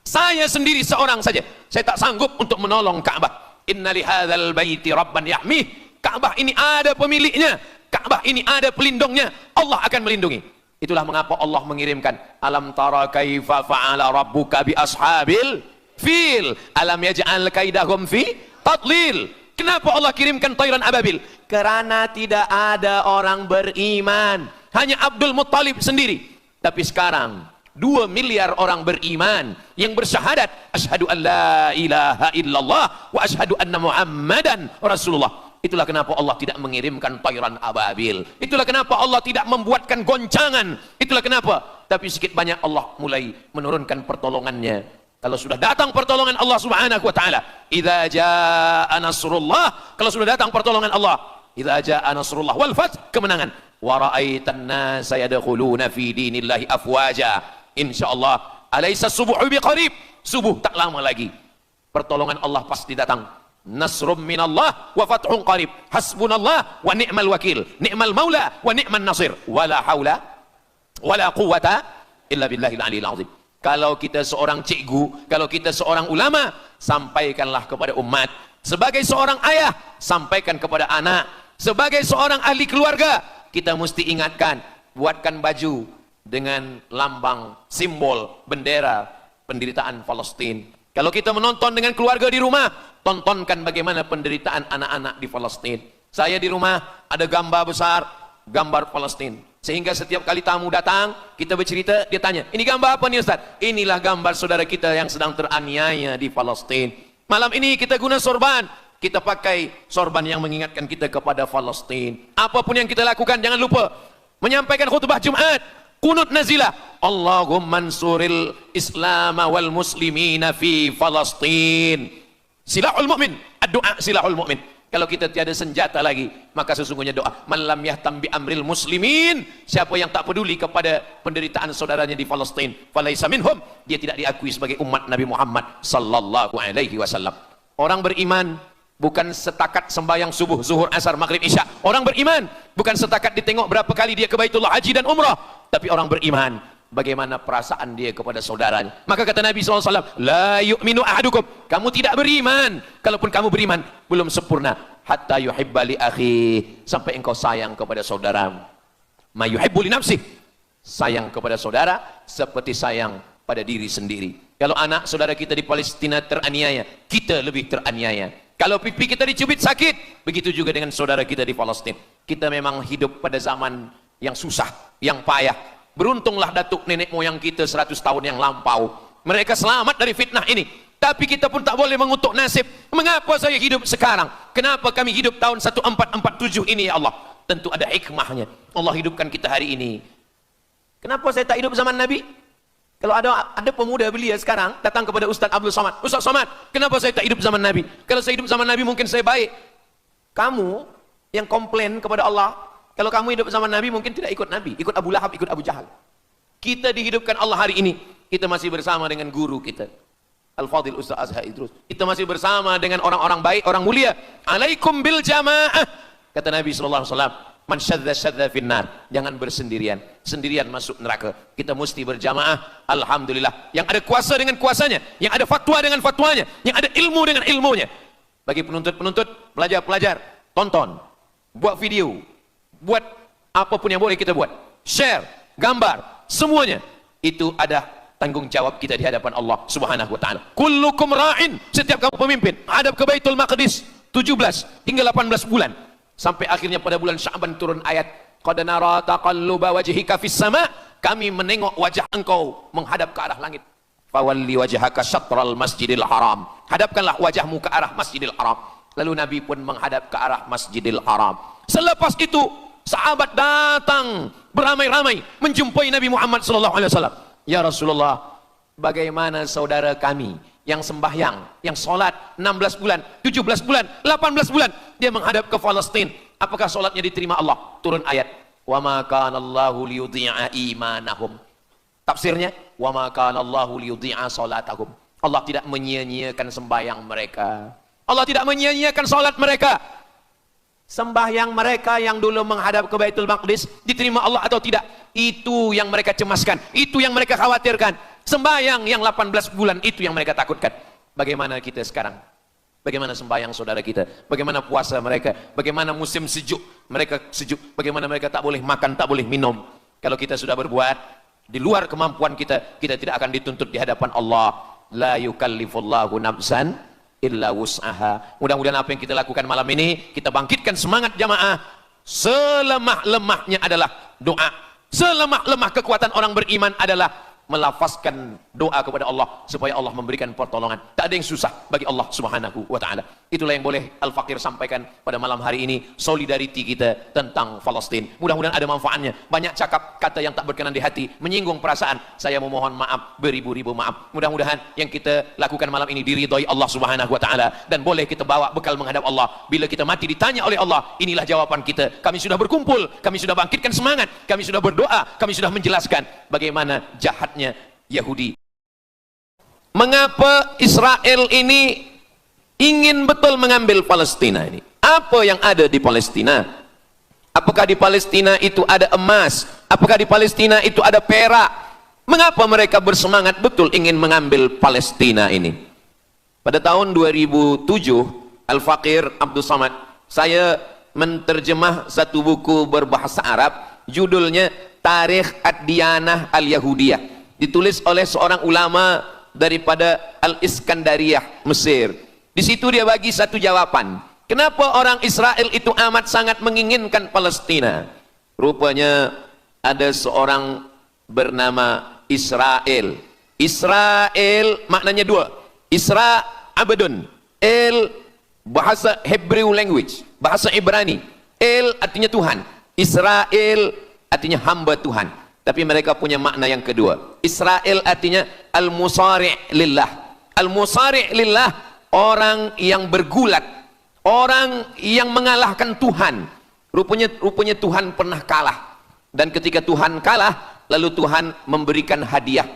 Speaker 1: Saya sendiri seorang saja, saya tak sanggup untuk menolong Ka'bah. Inna lihadzal baiti rabban yahmih. Ka'bah ini ada pemiliknya, Ka'bah ini ada pelindungnya, Allah akan melindungi. Itulah mengapa Allah mengirimkan alam tara kaifa fa'ala rabbuka bi ashabil fil alam yaj'al kaidahum fi tadlil. Kenapa Allah kirimkan tayran ababil? Karena tidak ada orang beriman, hanya Abdul Muttalib sendiri. Tapi sekarang 2 miliar orang beriman yang bersyahadat asyhadu an la ilaha illallah wa asyhadu anna muhammadan rasulullah. Itulah kenapa Allah tidak mengirimkan tayran ababil. Itulah kenapa Allah tidak membuatkan goncangan. Itulah kenapa. Tapi sedikit banyak Allah mulai menurunkan pertolongannya. Kalau sudah datang pertolongan Allah Subhanahu wa taala, idza jaa nasrullah, kalau sudah datang pertolongan Allah, idza jaa nasrullah wal fath, kemenangan. Wa ra'aitan nasa yadkhuluna fi dinillahi afwaja. Insyaallah, alaysa subuhu biqarib. Subuh tak lama lagi. Pertolongan Allah pasti datang. Nasrum minallah wa fathun qarib. Hasbunallah wa ni'mal wakil. Ni'mal maula wa ni'man nasir. Wala haula wala quwata illa billahil aliyil azim. Kalau kita seorang cikgu, kalau kita seorang ulama, sampaikanlah kepada umat. Sebagai seorang ayah, sampaikan kepada anak. Sebagai seorang ahli keluarga, kita mesti ingatkan, buatkan baju dengan lambang, simbol, bendera penderitaan Palestina. Kalau kita menonton dengan keluarga di rumah, tontonkan bagaimana penderitaan anak-anak di Palestina. Saya di rumah ada gambar besar, gambar Palestina. Sehingga setiap kali tamu datang, kita bercerita, dia tanya, ini gambar apa nih Ustaz? Inilah gambar saudara kita yang sedang teraniaya di Palestina. Malam ini kita guna sorban, kita pakai sorban yang mengingatkan kita kepada Palestina. Apapun yang kita lakukan, jangan lupa menyampaikan khutbah Jumat, kunut nazilah, Allahumma ansuril Islam wal muslimina fi Palestin. Silahul mu'min, ad-du'a silahul mu'min. Kalau kita tiada senjata lagi, maka sesungguhnya doa man lam yahtam bi amril muslimin, siapa yang tak peduli kepada penderitaan saudaranya di Palestin, falaisa minhum, dia tidak diakui sebagai umat Nabi Muhammad sallallahu alaihi wasallam. Orang beriman bukan setakat sembahyang subuh, zuhur, asar, maghrib, isya. Orang beriman bukan setakat ditengok berapa kali dia ke Baitullah haji dan umrah, tapi orang beriman bagaimana perasaan dia kepada saudaranya. Maka kata Nabi SAW, la yu'minu ahadukum, kamu tidak beriman, kalaupun kamu beriman belum sempurna, hatta yuhibba li akhi, sampai engkau sayang kepada saudaramu. Ma yuhibbu li nafsih, sayang kepada saudara seperti sayang pada diri sendiri. Kalau anak saudara kita di Palestina teraniaya, kita lebih teraniaya. Kalau pipi kita dicubit sakit, begitu juga dengan saudara kita di Palestina. Kita memang hidup pada zaman yang susah, yang payah. Beruntunglah datuk nenek moyang kita 100 tahun yang lampau, mereka selamat dari fitnah ini. Tapi kita pun tak boleh mengutuk nasib. Mengapa saya hidup sekarang? Kenapa kami hidup tahun 1447 ini ya Allah? Tentu ada hikmahnya. Allah hidupkan kita hari ini. Kenapa saya tak hidup zaman Nabi? Kalau ada pemuda belia sekarang datang kepada Ustaz Abdul Somad, Ustaz Somad, kenapa saya tak hidup zaman Nabi? Kalau saya hidup zaman Nabi mungkin saya baik. Kamu yang komplain kepada Allah, kalau kamu hidup zaman Nabi mungkin tidak ikut Nabi, ikut Abu Lahab, ikut Abu Jahal. Kita dihidupkan Allah hari ini, kita masih bersama dengan guru kita, Al-Fadhil Ustaz Azhar Idrus. Kita masih bersama dengan orang-orang baik, orang mulia. Alaikum bil jamaah. Kata Nabi SAW, man syadza syadza finnar, jangan bersendirian, sendirian masuk neraka. Kita mesti berjamaah. Alhamdulillah, yang ada kuasa dengan kuasanya, yang ada fatwa dengan fatwanya, yang ada ilmu dengan ilmunya. Bagi penuntut-penuntut, pelajar-pelajar, tonton, buat video, buat apapun yang boleh kita buat, share, gambar, semuanya itu ada tanggung jawab kita di hadapan Allah Subhanahu wa taala. Kullukum ra'in, setiap kamu pemimpin, hadap ke Baitul Maqdis 17 hingga 18 bulan, sampai akhirnya pada bulan Sya'ban turun ayat qad nara taqalluba wajhika fis sama, kami menengok wajah engkau menghadap ke arah langit. Fawalli wajhaka syatral masjidil haram, hadapkanlah wajahmu ke arah Masjidil Haram. Lalu Nabi pun menghadap ke arah Masjidil Haram. Selepas itu sahabat datang beramai-ramai menjumpai Nabi Muhammad SAW. Ya Rasulullah, bagaimana saudara kami yang sembahyang, yang solat 16 bulan, 17 bulan, 18 bulan, dia menghadap ke Palestina, apakah solatnya diterima Allah? Turun ayat, wa ma kana Allahu liyudhi'a imanahum. Tafsirnya, wa ma kana Allahu liyudhi'a salatahum. Allah tidak menyia-nyiakan sembahyang mereka, Allah tidak menyia-nyiakan solat mereka. Sembahyang mereka yang dulu menghadap ke Baitul Maqdis diterima Allah atau tidak? Itu yang mereka cemaskan, itu yang mereka khawatirkan. Sembahyang yang 18 bulan itu yang mereka takutkan. Bagaimana kita sekarang? Bagaimana sembahyang saudara kita? Bagaimana puasa mereka? Bagaimana musim sejuk? Mereka sejuk. Bagaimana mereka tak boleh makan, tak boleh minum? Kalau kita sudah berbuat di luar kemampuan kita, kita tidak akan dituntut di hadapan Allah. La yukallifullahu nafsan illa wus'aha. Mudah-mudahan apa yang kita lakukan malam ini, kita bangkitkan semangat jamaah. Selemah-lemahnya adalah doa. Selemah-lemah kekuatan orang beriman adalah melafazkan doa kepada Allah supaya Allah memberikan pertolongan. Tak ada yang susah bagi Allah Subhanahu wa taala. Itulah yang boleh Al-Fakir sampaikan pada malam hari ini, solidariti kita tentang Palestina. Mudah-mudahan ada manfaatnya. Banyak cakap kata yang tak berkenan di hati, menyinggung perasaan. Saya memohon maaf beribu-ribu maaf. Mudah-mudahan yang kita lakukan malam ini diridhoi Allah Subhanahu wa taala dan boleh kita bawa bekal menghadap Allah. Bila kita mati ditanya oleh Allah, inilah jawaban kita. Kami sudah berkumpul, kami sudah bangkitkan semangat, kami sudah berdoa, kami sudah menjelaskan bagaimana jahat Yahudi. Mengapa Israel ini ingin betul mengambil Palestina ini? Apa yang ada di Palestina? Apakah di Palestina itu ada emas? Apakah di Palestina itu ada perak? Mengapa mereka bersemangat betul ingin mengambil Palestina ini? Pada tahun 2007, Al-Fakir Abdul Somad, saya menterjemah satu buku berbahasa Arab, judulnya Tarikh Ad-Diyanah Al-Yahudiyah, ditulis oleh seorang ulama daripada Al-Iskandariyah, Mesir. Di situ dia bagi satu jawaban. Kenapa orang Israel itu amat sangat menginginkan Palestina? Rupanya ada seorang bernama Israel. Israel maknanya dua. Isra abdun. El bahasa Hebrew language, bahasa Ibrani. El artinya Tuhan. Israel artinya hamba Tuhan. Tapi mereka punya makna yang kedua. Israel artinya al-musari' lillah. Al-musari' lillah, orang yang bergulat, orang yang mengalahkan Tuhan. Rupanya Tuhan pernah kalah. Dan ketika Tuhan kalah, lalu Tuhan memberikan hadiah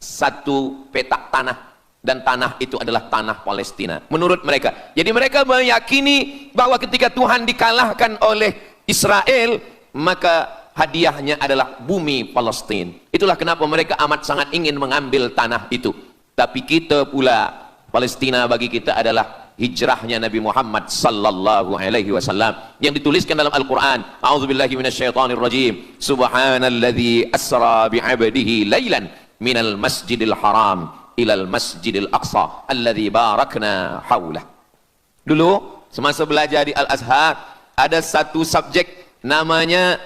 Speaker 1: satu petak tanah. Dan tanah itu adalah tanah Palestina. Menurut mereka. Jadi mereka meyakini bahwa ketika Tuhan dikalahkan oleh Israel, maka hadiahnya adalah bumi Palestina. Itulah kenapa mereka amat sangat ingin mengambil tanah itu. Tapi kita pula, Palestina bagi kita adalah hijrahnya Nabi Muhammad sallallahu alaihi wasallam yang dituliskan dalam Al-Qur'an. A'udzubillahi minasyaitonir rajim. Subhanalladzi asra bi'abdihi lailan minal masjidil haram ilal masjidil aqsa alladzi barakna haulah. Dulu semasa belajar di Al-Azhar ada satu subjek namanya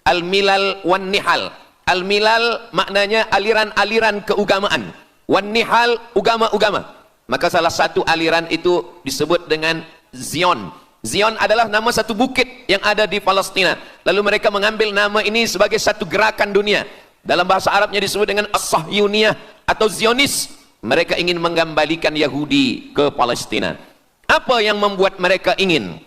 Speaker 1: Al-Milal wan Nihal. Al-Milal maknanya aliran-aliran keugamaan. Wan Nihal ugama-ugama. Maka salah satu aliran itu disebut dengan Zion. Zion adalah nama satu bukit yang ada di Palestina. Lalu mereka mengambil nama ini sebagai satu gerakan dunia. Dalam bahasa Arabnya disebut dengan As-Sahyuniyah atau Zionis. Mereka ingin mengembalikan Yahudi ke Palestina. Apa yang membuat mereka ingin?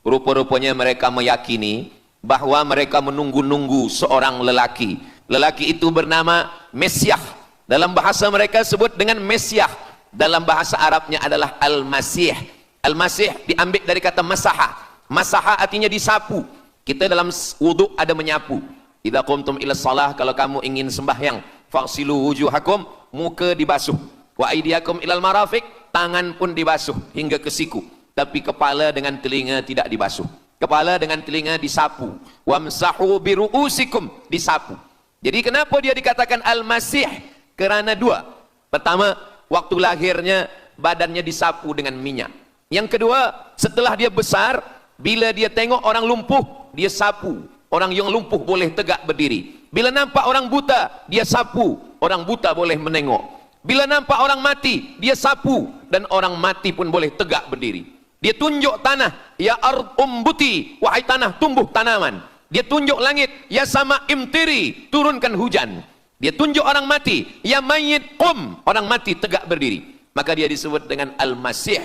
Speaker 1: Rupa-rupanya mereka meyakini bahwa mereka menunggu-nunggu seorang lelaki. Lelaki itu bernama Mesiah. Dalam bahasa mereka sebut dengan Mesiah. Dalam bahasa Arabnya adalah Al-Masih. Al-Masih diambil dari kata masaha. Masaha artinya disapu. Kita dalam wudhu ada menyapu. Idza qumtum ila shalah, kalau kamu ingin sembahyang, faghsilu wujuhakum, muka dibasuh. Wa aydiyakum ilal marafiq, tangan pun dibasuh hingga ke siku. Tapi kepala dengan telinga tidak dibasuh. Kepala dengan telinga disapu. Wamsahu biru'usikum, disapu. Jadi kenapa dia dikatakan Al-Masih? Kerana dua. Pertama, waktu lahirnya badannya disapu dengan minyak. Yang kedua, setelah dia besar, bila dia tengok orang lumpuh, dia sapu. Orang yang lumpuh boleh tegak berdiri. Bila nampak orang buta, dia sapu. Orang buta boleh menengok. Bila nampak orang mati, dia sapu. Dan orang mati pun boleh tegak berdiri. Dia tunjuk tanah, ya ard umbuti, wahai tanah tumbuh tanaman. Dia tunjuk langit, ya sama imtiri, turunkan hujan. Dia tunjuk orang mati, ya mayyit qum, orang mati tegak berdiri. Maka dia disebut dengan Al-Masih.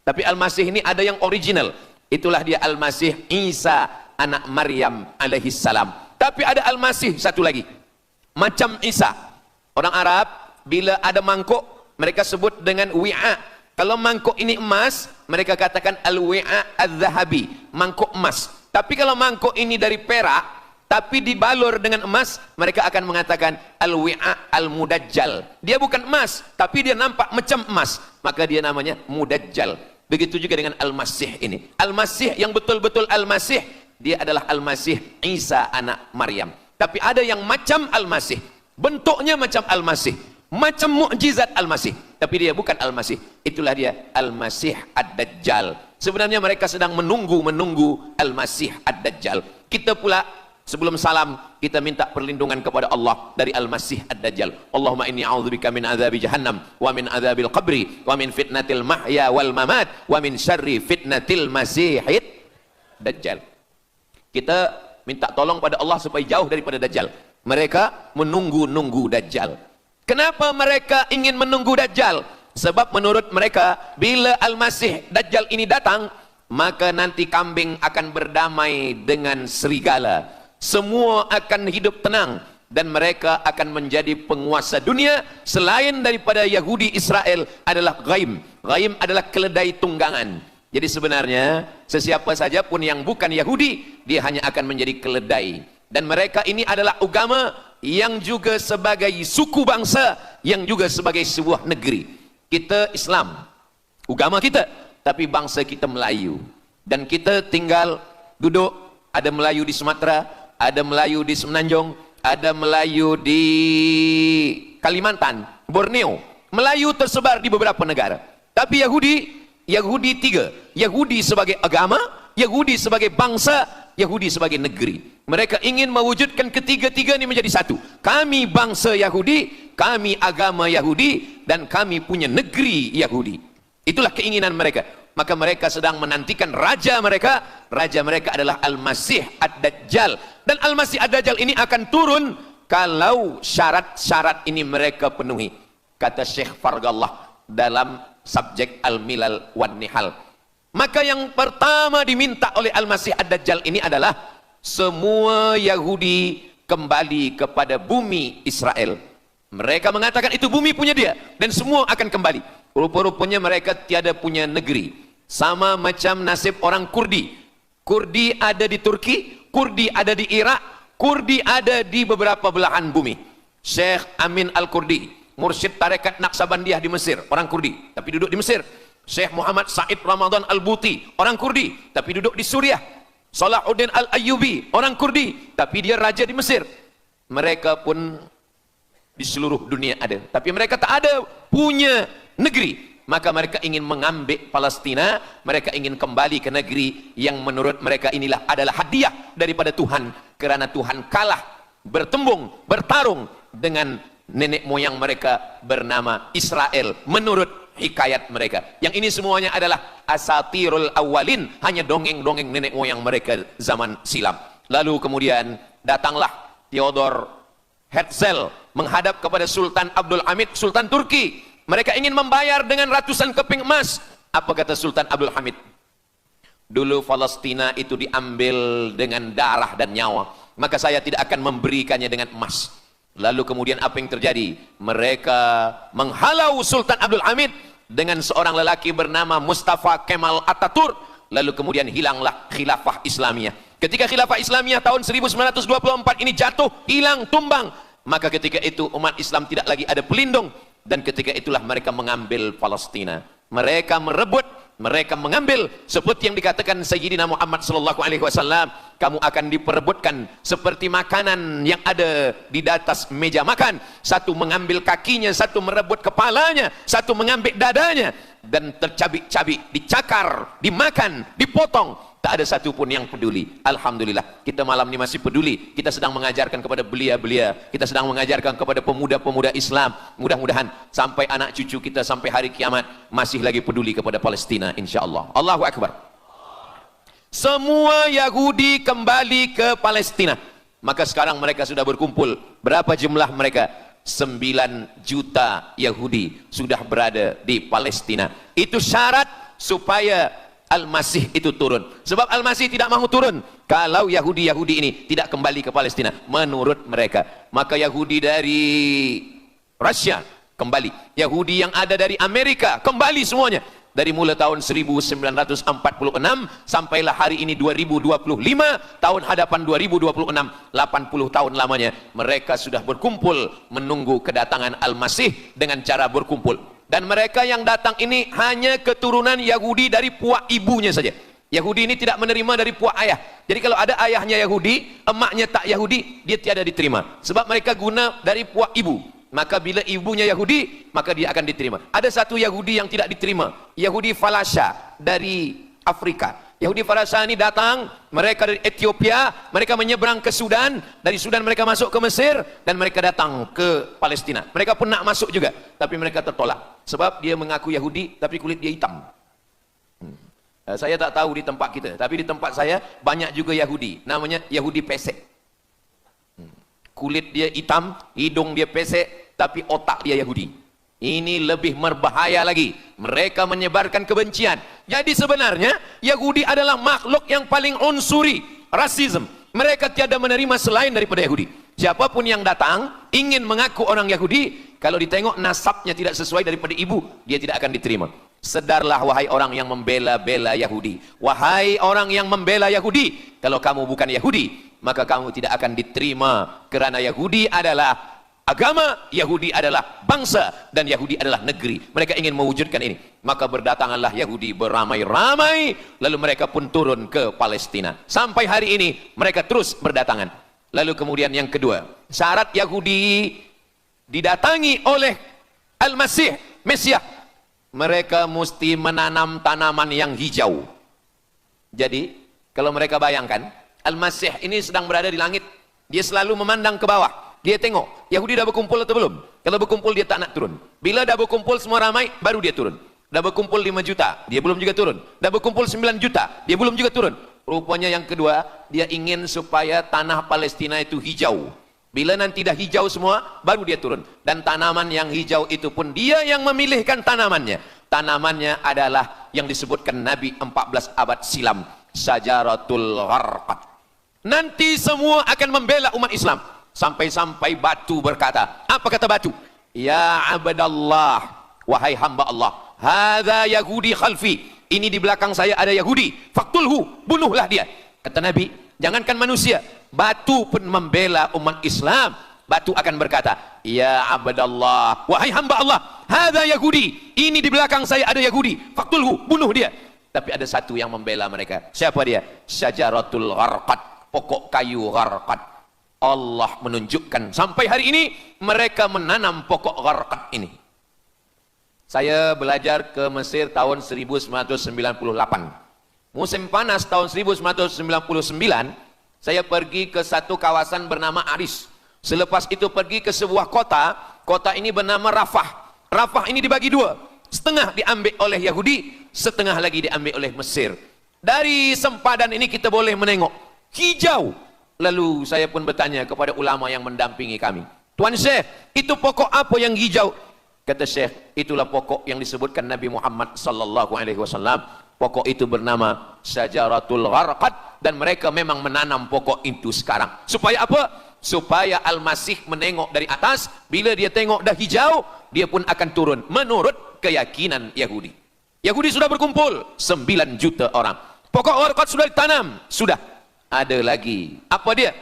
Speaker 1: Tapi Al-Masih ini ada yang original. Itulah dia Al-Masih Isa anak Maryam alaihi salam. Tapi ada Al-Masih satu lagi. Macam Isa. Orang Arab bila ada mangkuk, mereka sebut dengan wi'a. Kalau mangkuk ini emas, mereka katakan al-wi'a adz-dzahabi, mangkuk emas. Tapi kalau mangkuk ini dari perak, tapi dibalur dengan emas, mereka akan mengatakan al-wi'a al-mudajjal. Dia bukan emas, tapi dia nampak macam emas, maka dia namanya mudajjal. Begitu juga dengan Al-Masih ini. Al-Masih yang betul-betul Al-Masih, dia adalah Al-Masih Isa anak Maryam. Tapi ada yang macam Al-Masih, bentuknya macam Al-Masih, macam mukjizat Al-Masih, tapi dia bukan Al-Masih. Itulah dia Al-Masih Ad-Dajjal. Sebenarnya mereka sedang menunggu Al-Masih Ad-Dajjal. Kita pula sebelum salam, kita minta perlindungan kepada Allah dari Al-Masih Ad-Dajjal. Allahumma inni a'udzubika min adzabi jahannam wa min adzabil qabri wa min fitnatil mahya wal mamat wa min syarri fitnatil masihid dajjal. Kita minta tolong pada Allah supaya jauh daripada Dajjal. Mereka menunggu Dajjal. Kenapa mereka ingin menunggu Dajjal? Sebab menurut mereka, bila Al-Masih Dajjal ini datang, maka nanti kambing akan berdamai dengan serigala. Semua akan hidup tenang dan mereka akan menjadi penguasa dunia. Selain daripada Yahudi Israel adalah ghaim. Ghaim adalah keledai tunggangan. Jadi sebenarnya sesiapa saja pun yang bukan Yahudi, dia hanya akan menjadi keledai. Dan mereka ini adalah agama yang juga sebagai suku bangsa, yang juga sebagai sebuah negeri. Kita Islam, agama kita, tapi bangsa kita Melayu. Dan kita tinggal duduk, ada Melayu di Sumatera, ada Melayu di Semenanjung, ada Melayu di Kalimantan, Borneo. Melayu tersebar di beberapa negara. Tapi Yahudi tiga. Yahudi sebagai agama, Yahudi sebagai bangsa, Yahudi sebagai negeri. Mereka ingin mewujudkan ketiga-tiga ini menjadi satu. Kami bangsa Yahudi, kami agama Yahudi, dan kami punya negeri Yahudi. Itulah keinginan mereka. Maka mereka sedang menantikan raja mereka. Raja mereka adalah Al-Masih Ad-Dajjal. Dan Al-Masih Ad-Dajjal ini akan turun kalau syarat-syarat ini mereka penuhi. Kata Syekh Fargallah dalam subjek Al-Milal wan Nihal. Maka yang pertama diminta oleh Al-Masih Ad-Dajjal ini adalah semua Yahudi kembali kepada bumi Israel. Mereka mengatakan itu bumi punya dia dan semua akan kembali. Rupa-rupanya mereka tiada punya negeri. Sama macam nasib orang Kurdi. Kurdi ada di Turki, Kurdi ada di Irak, Kurdi ada di beberapa belahan bumi. Syekh Amin Al-Kurdi, mursyid tarekat Naqsabandiyah di Mesir, orang Kurdi, tapi duduk di Mesir. Syekh Muhammad Said Ramadan Al-Buti, orang Kurdi, tapi duduk di Suriah. Salahuddin Al-Ayyubi, orang Kurdi, tapi dia raja di Mesir. Mereka pun di seluruh dunia ada, tapi mereka tak ada punya negeri. Maka mereka ingin mengambil Palestina, mereka ingin kembali ke negeri yang menurut mereka inilah adalah hadiah daripada Tuhan, karena Tuhan kalah bertembung, bertarung dengan nenek moyang mereka bernama Israel menurut hikayat mereka. Yang ini semuanya adalah asatirul awalin, hanya dongeng-dongeng nenek moyang mereka zaman silam. Lalu kemudian datanglah Theodor Herzl menghadap kepada Sultan Abdul Hamid, Sultan Turki. Mereka ingin membayar dengan ratusan keping emas. Apa kata Sultan Abdul Hamid? Dulu Palestina itu diambil dengan darah dan nyawa, maka saya tidak akan memberikannya dengan emas. Lalu kemudian apa yang terjadi? Mereka menghalau Sultan Abdul Hamid dengan seorang lelaki bernama Mustafa Kemal Atatürk. Lalu kemudian hilanglah khilafah Islamiyah. Ketika khilafah Islamiyah tahun 1924 ini jatuh, hilang, tumbang, maka ketika itu umat Islam tidak lagi ada pelindung. Dan ketika itulah mereka mengambil Palestina. Mereka merebut, mereka mengambil, seperti yang dikatakan Sayyidina Muhammad sallallahu alaihi wasallam, kamu akan diperebutkan seperti makanan yang ada di atas meja makan. Satu mengambil kakinya, satu merebut kepalanya, satu mengambil dadanya, dan tercabik-cabik, dicakar, dimakan, dipotong. Tak ada satu pun yang peduli. Alhamdulillah, kita malam ini masih peduli. Kita sedang mengajarkan kepada belia-belia, kita sedang mengajarkan kepada pemuda-pemuda Islam. Mudah-mudahan sampai anak cucu kita sampai hari kiamat masih lagi peduli kepada Palestina, insyaAllah. Allahu Akbar. Semua Yahudi kembali ke Palestina. Maka sekarang mereka sudah berkumpul. Berapa jumlah mereka? 9 juta Yahudi sudah berada di Palestina. Itu syarat supaya Al-Masih itu turun. Sebab Al-Masih tidak mahu turun kalau Yahudi-Yahudi ini tidak kembali ke Palestina menurut mereka. Maka Yahudi dari Rusia kembali, Yahudi yang ada dari Amerika kembali semuanya. Dari mulai tahun 1946 sampailah hari ini 2025, tahun hadapan 2026, 80 tahun lamanya mereka sudah berkumpul menunggu kedatangan Al-Masih dengan cara berkumpul. Dan mereka yang datang ini hanya keturunan Yahudi dari puak ibunya saja. Yahudi ini tidak menerima dari puak ayah. Jadi kalau ada ayahnya Yahudi, emaknya tak Yahudi, dia tiada diterima. Sebab mereka guna dari puak ibu. Maka bila ibunya Yahudi, maka dia akan diterima. Ada satu Yahudi yang tidak diterima, Yahudi Falasha dari Afrika. Yahudi Falasha ini datang, mereka dari Ethiopia, mereka menyeberang ke Sudan, dari Sudan mereka masuk ke Mesir, dan mereka datang ke Palestina. Mereka pun nak masuk juga, tapi mereka tertolak. Sebab dia mengaku Yahudi, tapi kulit dia hitam. Saya tak tahu di tempat kita, tapi di tempat saya banyak juga Yahudi, namanya Yahudi pesek. Kulit dia hitam, hidung dia pesek, tapi otak dia Yahudi. Ini lebih berbahaya lagi. Mereka menyebarkan kebencian. Jadi sebenarnya Yahudi adalah makhluk yang paling unsuri, rasisme. Mereka tiada menerima selain daripada Yahudi. Siapapun yang datang ingin mengaku orang Yahudi, kalau ditengok nasabnya tidak sesuai daripada ibu, dia tidak akan diterima. Sedarlah wahai orang yang membela-bela Yahudi. Wahai orang yang membela Yahudi, kalau kamu bukan Yahudi, maka kamu tidak akan diterima, kerana Yahudi adalah agama, Yahudi adalah bangsa, dan Yahudi adalah negeri. Mereka ingin mewujudkan ini. Maka berdatanganlah Yahudi beramai-ramai, lalu mereka pun turun ke Palestina. Sampai hari ini mereka terus berdatangan. Lalu kemudian yang kedua, syarat Yahudi didatangi oleh Al-Masih, Mesias, mereka mesti menanam tanaman yang hijau. Jadi kalau mereka bayangkan, Al-Masih ini sedang berada di langit, dia selalu memandang ke bawah. Dia tengok, Yahudi dah berkumpul atau belum? Kalau berkumpul dia tak nak turun. Bila dah berkumpul semua ramai, baru dia turun. Dah berkumpul 5 juta, dia belum juga turun. Dah berkumpul 9 juta, dia belum juga turun. Rupanya yang kedua, dia ingin supaya tanah Palestina itu hijau. Bila nanti dah hijau semua, baru dia turun. Dan tanaman yang hijau itu pun dia yang memilihkan tanamannya. Tanamannya adalah yang disebutkan Nabi 14 abad silam, Syajaratul Gharqad. Nanti semua akan membela umat Islam. Sampai-sampai batu berkata, apa kata batu? Ya abdallah, wahai hamba Allah, hadza Yahudi khalfi, ini di belakang saya ada Yahudi, faktulhu, bunuhlah dia. Kata Nabi, jangankan manusia, batu pun membela umat Islam. Batu akan berkata, ya abdallah, wahai hamba Allah, hadza Yahudi, ini di belakang saya ada Yahudi, faktulhu, bunuh dia. Tapi ada satu yang membela mereka. Siapa dia? Syajaratul Gharqad, pokok kayu Gharqad. Allah menunjukkan sampai hari ini mereka menanam pokok Gharqad ini. Saya belajar ke Mesir tahun 1998. Musim panas tahun 1999, saya pergi ke satu kawasan bernama Aris. Selepas itu pergi ke sebuah kota, kota ini bernama Rafah. Rafah ini dibagi dua, setengah diambil oleh Yahudi, setengah lagi diambil oleh Mesir. Dari sempadan ini kita boleh menengok hijau. Lalu saya pun bertanya kepada ulama yang mendampingi kami, Tuan Syekh, itu pokok apa yang hijau? Kata Syekh, itulah pokok yang disebutkan Nabi Muhammad sallallahu alaihi wasallam. Pokok itu bernama Syajaratul Gharqad, dan mereka memang menanam pokok itu sekarang. Supaya apa? Supaya Al-Masih menengok dari atas, bila dia tengok dah hijau, dia pun akan turun menurut keyakinan Yahudi. Yahudi sudah berkumpul 9 juta orang. Pokok Gharqad sudah ditanam, sudah. Ada lagi, apa dia?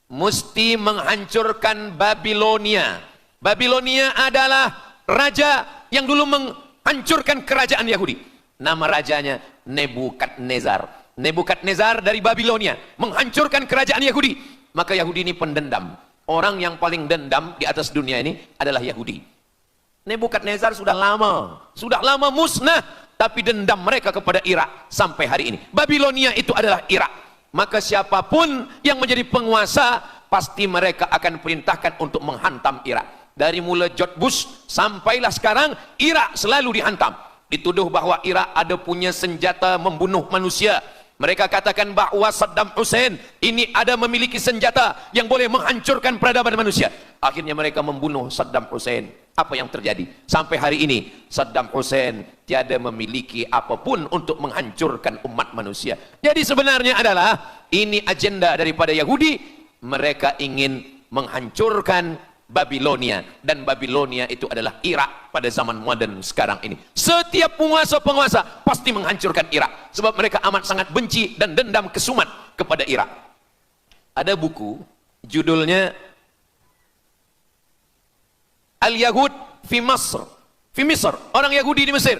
Speaker 1: Mesti menghancurkan Babilonia. Babilonia adalah raja yang dulu menghancurkan kerajaan Yahudi. Nama rajanya Nebukadnezar. Nebukadnezar dari Babilonia menghancurkan kerajaan Yahudi. Maka Yahudi ini pendendam. Orang yang paling dendam di atas dunia ini adalah Yahudi. Nebukadnezar sudah lama musnah, tapi dendam mereka kepada Irak sampai hari ini. Babilonia itu adalah Irak. Maka siapapun yang menjadi penguasa, pasti mereka akan perintahkan untuk menghantam Irak. Dari mula George Bush sampailah sekarang, Irak selalu dihantam. Dituduh bahwa Irak ada punya senjata membunuh manusia. Mereka katakan bahwa Saddam Hussein ini ada memiliki senjata yang boleh menghancurkan peradaban manusia. Akhirnya mereka membunuh Saddam Hussein. Apa yang terjadi? Sampai hari ini Saddam Hussein tiada memiliki apapun untuk menghancurkan umat manusia. Jadi sebenarnya adalah ini agenda daripada Yahudi. Mereka ingin menghancurkan Babilonia, dan Babilonia itu adalah Irak pada zaman modern sekarang ini. Setiap penguasa-penguasa pasti menghancurkan Irak, sebab mereka amat sangat benci dan dendam kesumat kepada Irak. Ada buku judulnya Al-Yahud fi Masr, orang Yahudi di Mesir.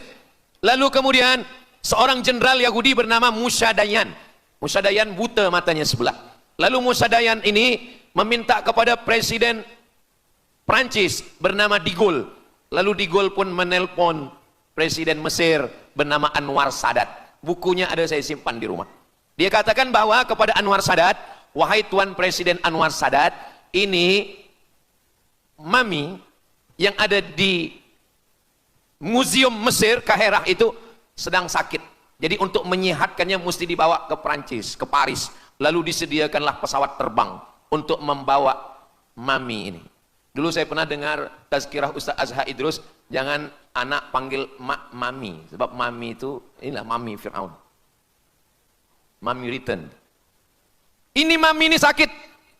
Speaker 1: Lalu kemudian seorang jenderal Yahudi bernama Musa Dayan. Musa Dayan buta matanya sebelah. Lalu Musa Dayan ini meminta kepada Presiden Prancis bernama De Gaulle. Lalu De Gaulle pun menelpon Presiden Mesir bernama Anwar Sadat. Bukunya ada, saya simpan di rumah. Dia katakan bahwa kepada Anwar Sadat, wahai Tuan Presiden Anwar Sadat, ini mami yang ada di Museum Mesir Kaherah itu sedang sakit. Jadi untuk menyehatkannya mesti dibawa ke Prancis, ke Paris. Lalu disediakanlah pesawat terbang untuk membawa mami ini. Dulu saya pernah dengar tazkirah Ustaz Azhar Idrus, jangan anak panggil mami, sebab mami itu inilah mami Fir'aun. Mami return. Ini mami ini sakit,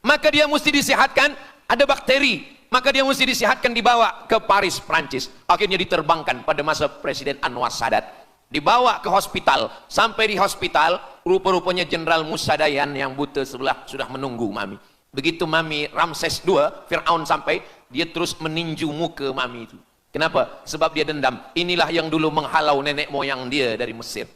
Speaker 1: maka dia mesti disehatkan, ada bakteri, maka dia mesti disehatkan, dibawa ke Paris, Prancis. Akhirnya diterbangkan pada masa Presiden Anwar Sadat. Dibawa ke hospital, sampai di hospital, rupa-rupanya Jenderal Musa Dayan yang buta sebelah sudah menunggu mami. Begitu mami Ramses II, Fir'aun sampai, dia terus meninju muka mami itu. Kenapa? Sebab dia dendam. Inilah yang dulu menghalau nenek moyang dia dari Mesir.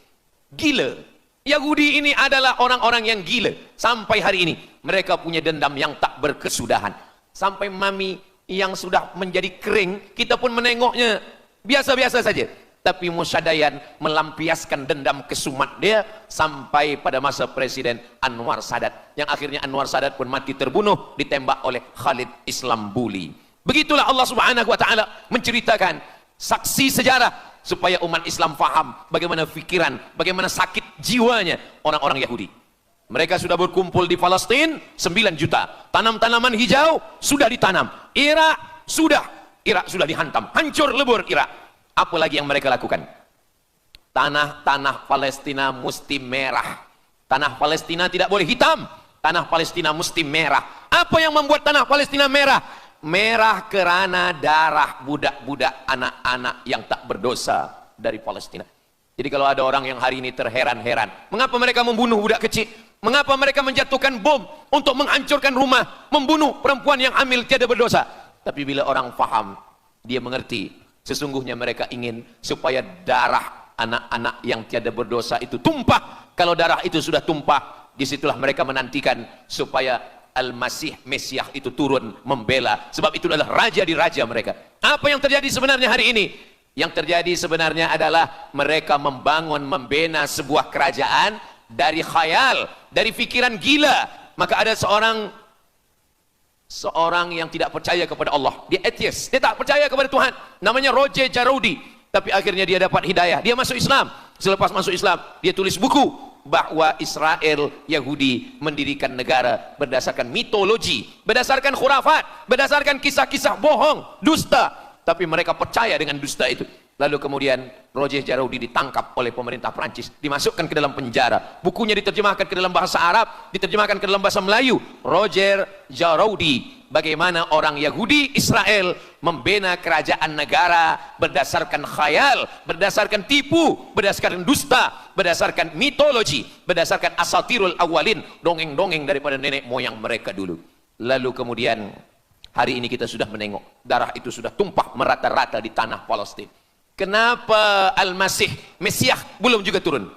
Speaker 1: Gila. Yahudi ini adalah orang-orang yang gila. Sampai hari ini, mereka punya dendam yang tak berkesudahan. Sampai mami yang sudah menjadi kering, kita pun menengoknya biasa-biasa saja. Tapi Musa Dayan melampiaskan dendam kesumat dia sampai pada masa Presiden Anwar Sadat, yang akhirnya Anwar Sadat pun mati terbunuh ditembak oleh Khalid Islambuli. Begitulah Allah Subhanahu wa taala menceritakan saksi sejarah supaya umat Islam faham bagaimana fikiran, bagaimana sakit jiwanya orang-orang Yahudi. Mereka sudah berkumpul di Palestina 9 juta. Tanam-tanaman hijau sudah ditanam. Irak sudah dihantam, hancur lebur Irak. Apa lagi yang mereka lakukan? Tanah Palestina mesti merah. Tanah Palestina tidak boleh hitam. Tanah Palestina mesti merah. Apa yang membuat tanah Palestina merah? Merah karena darah budak-budak anak-anak yang tak berdosa dari Palestina. Jadi kalau ada orang yang hari ini terheran-heran, mengapa mereka membunuh budak kecil? Mengapa mereka menjatuhkan bom untuk menghancurkan rumah, membunuh perempuan yang hamil tiada berdosa? Tapi bila orang faham, dia mengerti, sesungguhnya mereka ingin supaya darah anak-anak yang tiada berdosa itu tumpah. Kalau darah itu sudah tumpah, disitulah mereka menantikan supaya Al-Masih Mesias itu turun membela, sebab itu adalah raja di raja mereka. Apa yang terjadi sebenarnya hari ini? Yang terjadi sebenarnya adalah mereka membangun, membina sebuah kerajaan dari khayal, dari fikiran gila. Maka ada seorang yang tidak percaya kepada Allah, dia atheist, dia tak percaya kepada Tuhan, namanya Roger Jaroudi. Tapi akhirnya dia dapat hidayah, dia masuk Islam. Selepas masuk Islam, dia tulis buku bahwa Israel Yahudi mendirikan negara berdasarkan mitologi, berdasarkan khurafat, berdasarkan kisah-kisah bohong, dusta. Tapi mereka percaya dengan dusta itu. Lalu kemudian Roger Jaroudi ditangkap oleh pemerintah Prancis, dimasukkan ke dalam penjara. Bukunya diterjemahkan ke dalam bahasa Arab, diterjemahkan ke dalam bahasa Melayu. Roger Jaroudi, bagaimana orang Yahudi Israel membina kerajaan negara berdasarkan khayal, berdasarkan tipu, berdasarkan dusta, berdasarkan mitologi, berdasarkan asatirul awalin, dongeng-dongeng daripada nenek moyang mereka dulu. Lalu kemudian hari ini kita sudah menengok, darah itu sudah tumpah merata-rata di tanah Palestina. Kenapa Al-Masih Mesias belum juga turun?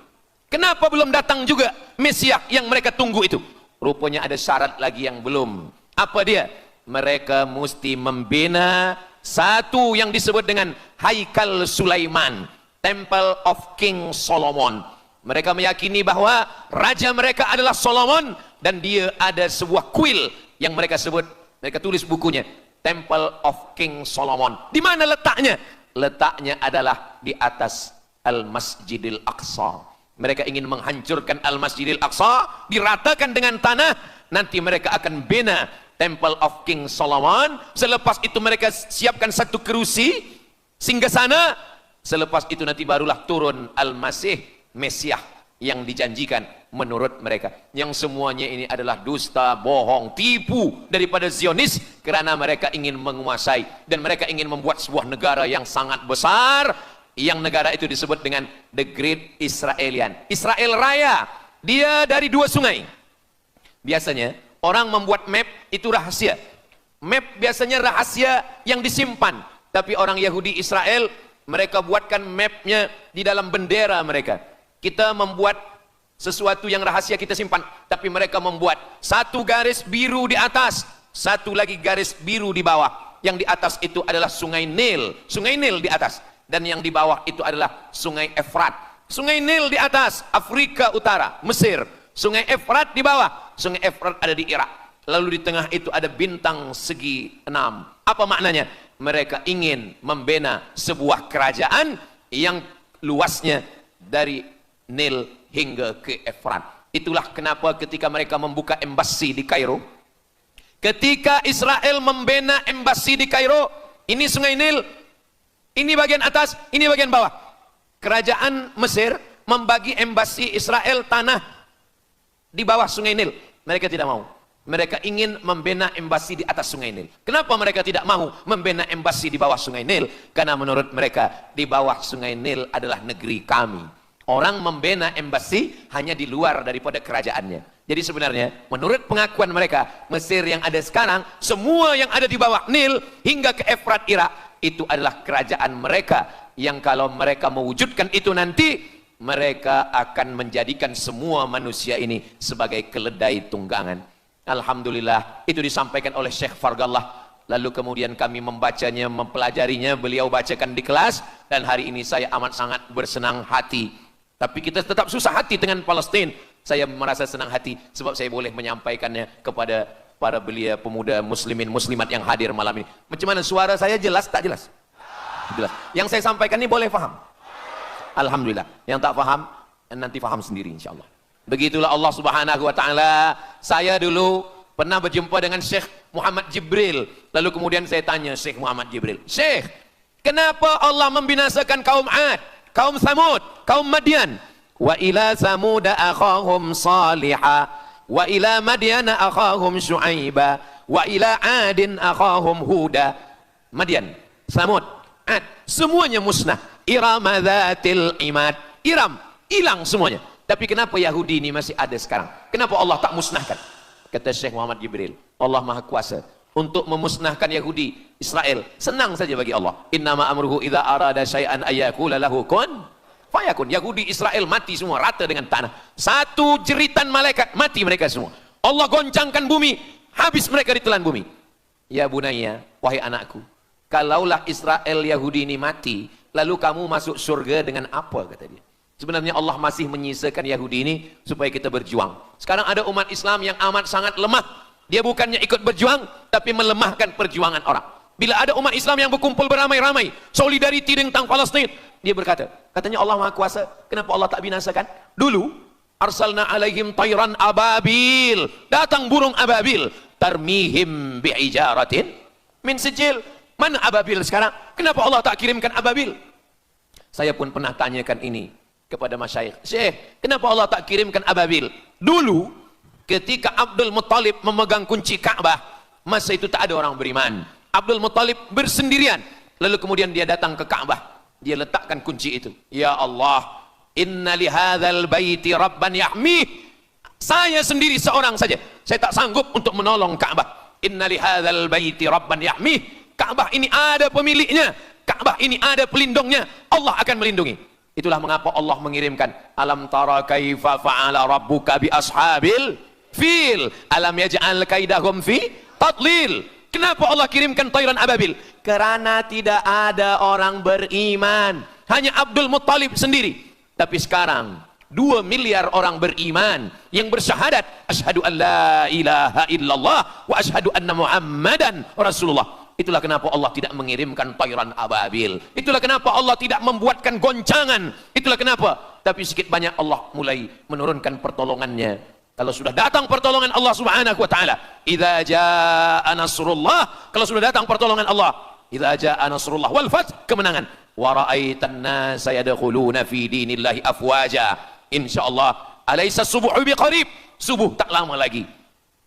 Speaker 1: Kenapa belum datang juga Mesias yang mereka tunggu itu? Rupanya ada syarat lagi yang belum. Apa dia? Mereka mesti membina satu yang disebut dengan Haikal Sulaiman, Temple of King Solomon. Mereka meyakini bahwa raja mereka adalah Solomon, dan dia ada sebuah kuil yang mereka sebut, mereka tulis bukunya, Temple of King Solomon. Di mana letaknya? Letaknya adalah di atas Al-Masjidil Aqsa. Mereka ingin menghancurkan Al-Masjidil Aqsa, diratakan dengan tanah. Nanti mereka akan bina Temple of King Solomon. Selepas itu mereka siapkan satu kerusi singgasana. Selepas itu nanti barulah turun Al-Masih Mesias yang dijanjikan menurut mereka. Yang semuanya ini adalah dusta, bohong, tipu daripada Zionis, kerana mereka ingin menguasai dan mereka ingin membuat sebuah negara yang sangat besar, yang negara itu disebut dengan The Great Israelian, Israel Raya. Dia dari dua sungai. Biasanya orang membuat map itu rahasia. Map biasanya rahasia yang disimpan, tapi orang Yahudi Israel, mereka buatkan mapnya di dalam bendera mereka. Kita membuat sesuatu yang rahasia kita simpan, tapi mereka membuat satu garis biru di atas, satu lagi garis biru di bawah. Yang di atas itu adalah sungai Nil di atas, dan yang di bawah itu adalah sungai Efrat. Sungai Nil di atas, Afrika Utara, Mesir. Sungai Efrat di bawah, sungai Efrat ada di Irak. Lalu di tengah itu ada bintang segi 6. Apa maknanya? Mereka ingin membina sebuah kerajaan yang luasnya dari Nil hingga ke Efrat. Itulah kenapa ketika mereka membuka embasi di Kairo, ketika Israel membina embasi di Kairo, ini sungai Nil, ini bagian atas, ini bagian bawah. Kerajaan Mesir membagi embasi Israel tanah di bawah sungai Nil. Mereka tidak mau. Mereka ingin membina embasi di atas sungai Nil. Kenapa mereka tidak mau membina embasi di bawah sungai Nil? Karena menurut mereka di bawah sungai Nil adalah negeri kami. Orang membina embasi hanya di luar daripada kerajaannya. Jadi sebenarnya menurut pengakuan mereka, Mesir yang ada sekarang, semua yang ada di bawah Nil hingga ke Efrat Irak, itu adalah kerajaan mereka, yang kalau mereka mewujudkan itu nanti, mereka akan menjadikan semua manusia ini sebagai keledai tunggangan. Alhamdulillah, itu disampaikan oleh Syekh Fargallah. Lalu kemudian kami membacanya, mempelajarinya, beliau bacakan di kelas, dan hari ini saya amat sangat bersenang hati. Tapi kita tetap susah hati dengan Palestina. Saya merasa senang hati sebab saya boleh menyampaikannya kepada para belia pemuda muslimin muslimat yang hadir malam ini. Macam mana suara saya, jelas tak jelas? Jelas. Yang saya sampaikan ini boleh faham? Alhamdulillah. Yang tak faham nanti faham sendiri insyaallah. Begitulah Allah Subhanahu wa taala. Saya dulu pernah berjumpa dengan Syekh Muhammad Jibril. Lalu kemudian saya tanya Syekh Muhammad Jibril, "Syekh, kenapa Allah membinasakan kaum Ad? kaum Samud, kaum Madian. Wa ila Samud akhahum Salihah, wa ila Madian akhahum Syuaiba, wa ila Adin akhahum Huda. Madian, Samud, Ad, semuanya musnah. Iram dzatil imad. Iram, hilang semuanya. Tapi kenapa Yahudi ini masih ada sekarang? Kenapa Allah tak musnahkan? Kata Syekh Muhammad Jibril, Allah Maha Kuasa untuk memusnahkan Yahudi, Israel. Senang saja bagi Allah. Innama amruhu idza arada syai'an ayyakula lahu kun fayakun. Yahudi Israel mati semua rata dengan tanah. Satu jeritan malaikat mati mereka semua. Allah goncangkan bumi, habis mereka ditelan bumi. Ya bunayya, wahai anakku, kalaulah Israel Yahudi ini mati, lalu kamu masuk surga dengan apa, kata dia. Sebenarnya Allah masih menyisakan Yahudi ini supaya kita berjuang. Sekarang ada umat Islam yang amat sangat lemah. Dia bukannya ikut berjuang, tapi melemahkan perjuangan orang. Bila ada umat Islam yang berkumpul beramai-ramai, solidariti tentang Palestin, dia berkata, katanya Allah Maha Kuasa, kenapa Allah tak binasakan? Dulu, arsalna alaihim tayran ababil, datang burung ababil, tarmihim bi'ijaratin min sijil. Mana ababil sekarang? Kenapa Allah tak kirimkan ababil? Saya pun pernah tanyakan ini kepada masyayikh. Syekh, kenapa Allah tak kirimkan ababil? Dulu, ketika Abdul Muttalib memegang kunci Ka'bah, masa itu tak ada orang beriman. Abdul Muttalib bersendirian. Lalu kemudian dia datang ke Ka'bah. Dia letakkan kunci itu. Ya Allah, inna lihadzal baiti rabban yahmih. Saya sendiri seorang saja. Saya tak sanggup untuk menolong Ka'bah. Inna lihadzal baiti rabban yahmih. Ka'bah ini ada pemiliknya. Ka'bah ini ada pelindungnya. Allah akan melindungi. Itulah mengapa Allah mengirimkan alam tara kaifa fa'ala rabbuka bi ashabil fil alam yaj'al kaidahum fi tadlil. Kenapa Allah kirimkan tayran ababil? Karena tidak ada orang beriman, hanya Abdul Muttalib sendiri. Tapi sekarang 2 miliar orang beriman yang bersyahadat asyhadu an la ilaha illallah wa asyhadu anna muhammadan rasulullah. Itulah kenapa Allah tidak mengirimkan tayran ababil. Itulah kenapa Allah tidak membuatkan goncangan. Itulah kenapa. Tapi sedikit banyak Allah mulai menurunkan pertolongannya. Kalau sudah datang pertolongan Allah Subhanahu wa taala, idza jaa nasrullah, kalau sudah datang pertolongan Allah, idza jaa nasrullah wal fath, kemenangan. Wa ra'aitan nasa yadkhuluna fi dinillahi afwaja. Insyaallah, alaysa subuhu biqarib. Subuh tak lama lagi.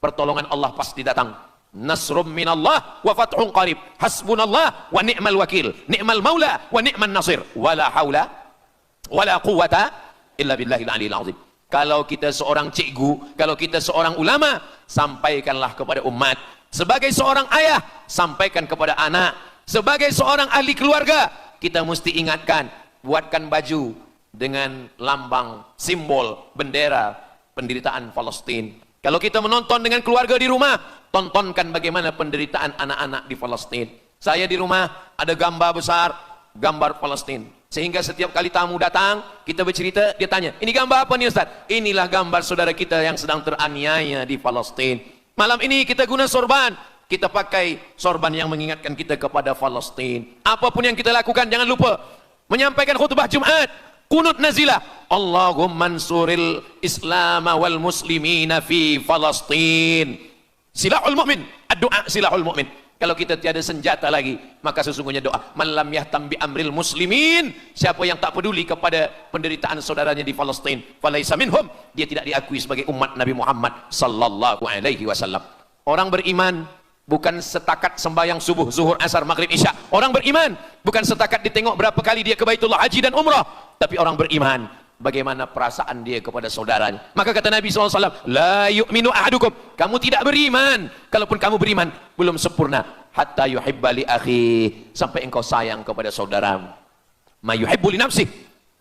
Speaker 1: Pertolongan Allah pasti datang. Nasrum minallah wa fathun qarib. Hasbunallah wa ni'mal wakil. Ni'mal maula wa ni'man nasir. Wala haula wala quwata illa billahil aliyil azim. Kalau kita seorang cikgu, kalau kita seorang ulama, sampaikanlah kepada umat. Sebagai seorang ayah, sampaikan kepada anak. Sebagai seorang ahli keluarga, kita mesti ingatkan, buatkan baju dengan lambang, simbol, bendera penderitaan Palestin. Kalau kita menonton dengan keluarga di rumah, tontonkan bagaimana penderitaan anak-anak di Palestin. Saya di rumah ada gambar besar, gambar Palestin. Sehingga setiap kali tamu datang, kita bercerita, dia tanya, ini gambar apa nih Ustaz? Inilah gambar saudara kita yang sedang teraniaya di Palestin. Malam ini kita guna sorban, kita pakai sorban yang mengingatkan kita kepada Palestin. Apapun yang kita lakukan, jangan lupa menyampaikan khutbah Jumat, qunut nazilah, Allahumma ansuril Islam wal muslimina fi Palestin. Silahul mu'min, ad-du'a silahul mu'min. Kalau kita tiada senjata lagi, maka sesungguhnya doa. Man lam yahtam bi amril muslimin, siapa yang tak peduli kepada penderitaan saudaranya di Palestin, falaisa minhum, dia tidak diakui sebagai umat Nabi Muhammad sallallahu alaihi wasallam. Orang beriman bukan setakat sembahyang subuh, zuhur, asar, maghrib, isya. Orang beriman bukan setakat ditengok berapa kali dia ke Baitullah haji dan umrah, tapi orang beriman bagaimana perasaan dia kepada saudaranya. Maka kata Nabi SAW, la yu'minu ahadukum, kamu tidak beriman, kalaupun kamu beriman, belum sempurna, hatta yuhibba li akhi, sampai engkau sayang kepada saudaramu. Ma yuhibbu li nafsih,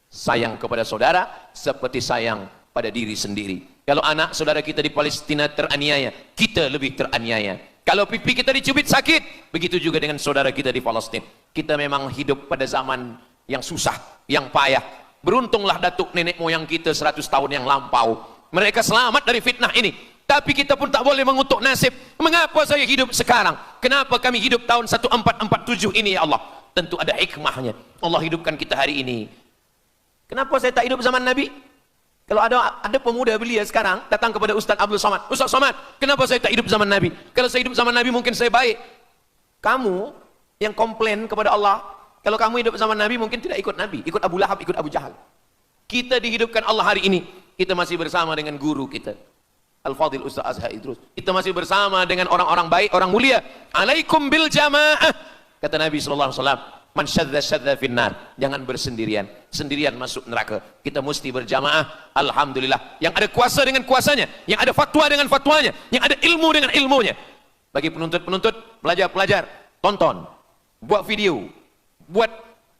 Speaker 1: sayang kepada saudara seperti sayang pada diri sendiri. Kalau anak saudara kita di Palestina teraniaya, kita lebih teraniaya. Kalau pipi kita dicubit sakit, begitu juga dengan saudara kita di Palestina. Kita memang hidup pada zaman yang susah, yang payah. Beruntunglah datuk nenek moyang kita 100 tahun yang lampau. Mereka selamat dari fitnah ini. Tapi kita pun tak boleh mengutuk nasib. Mengapa saya hidup sekarang? Kenapa kami hidup tahun 1447 ini ya Allah? Tentu ada hikmahnya. Allah hidupkan kita hari ini. Kenapa saya tak hidup zaman Nabi? Kalau ada pemuda belia sekarang datang kepada Ustaz Abdul Somad. Ustaz Somad, kenapa saya tak hidup zaman Nabi? Kalau saya hidup zaman Nabi mungkin saya baik. Kamu yang komplain kepada Allah, Kalau kamu hidup bersama Nabi mungkin tidak ikut Nabi, ikut Abu Lahab, ikut Abu Jahal. Kita dihidupkan Allah hari ini, kita masih bersama dengan guru kita, Al-Fadhil Ustaz Azhar Idrus. Kita masih bersama dengan orang-orang baik, orang mulia. Alaikum bil jamaah. Kata Nabi SAW, man syadza syadza finnar. Jangan bersendirian, sendirian masuk neraka. Kita mesti berjamaah. Alhamdulillah, yang ada kuasa dengan kuasanya, yang ada fatwa dengan fatwanya, yang ada ilmu dengan ilmunya. Bagi penuntut-penuntut, pelajar-pelajar, tonton, buat video, buat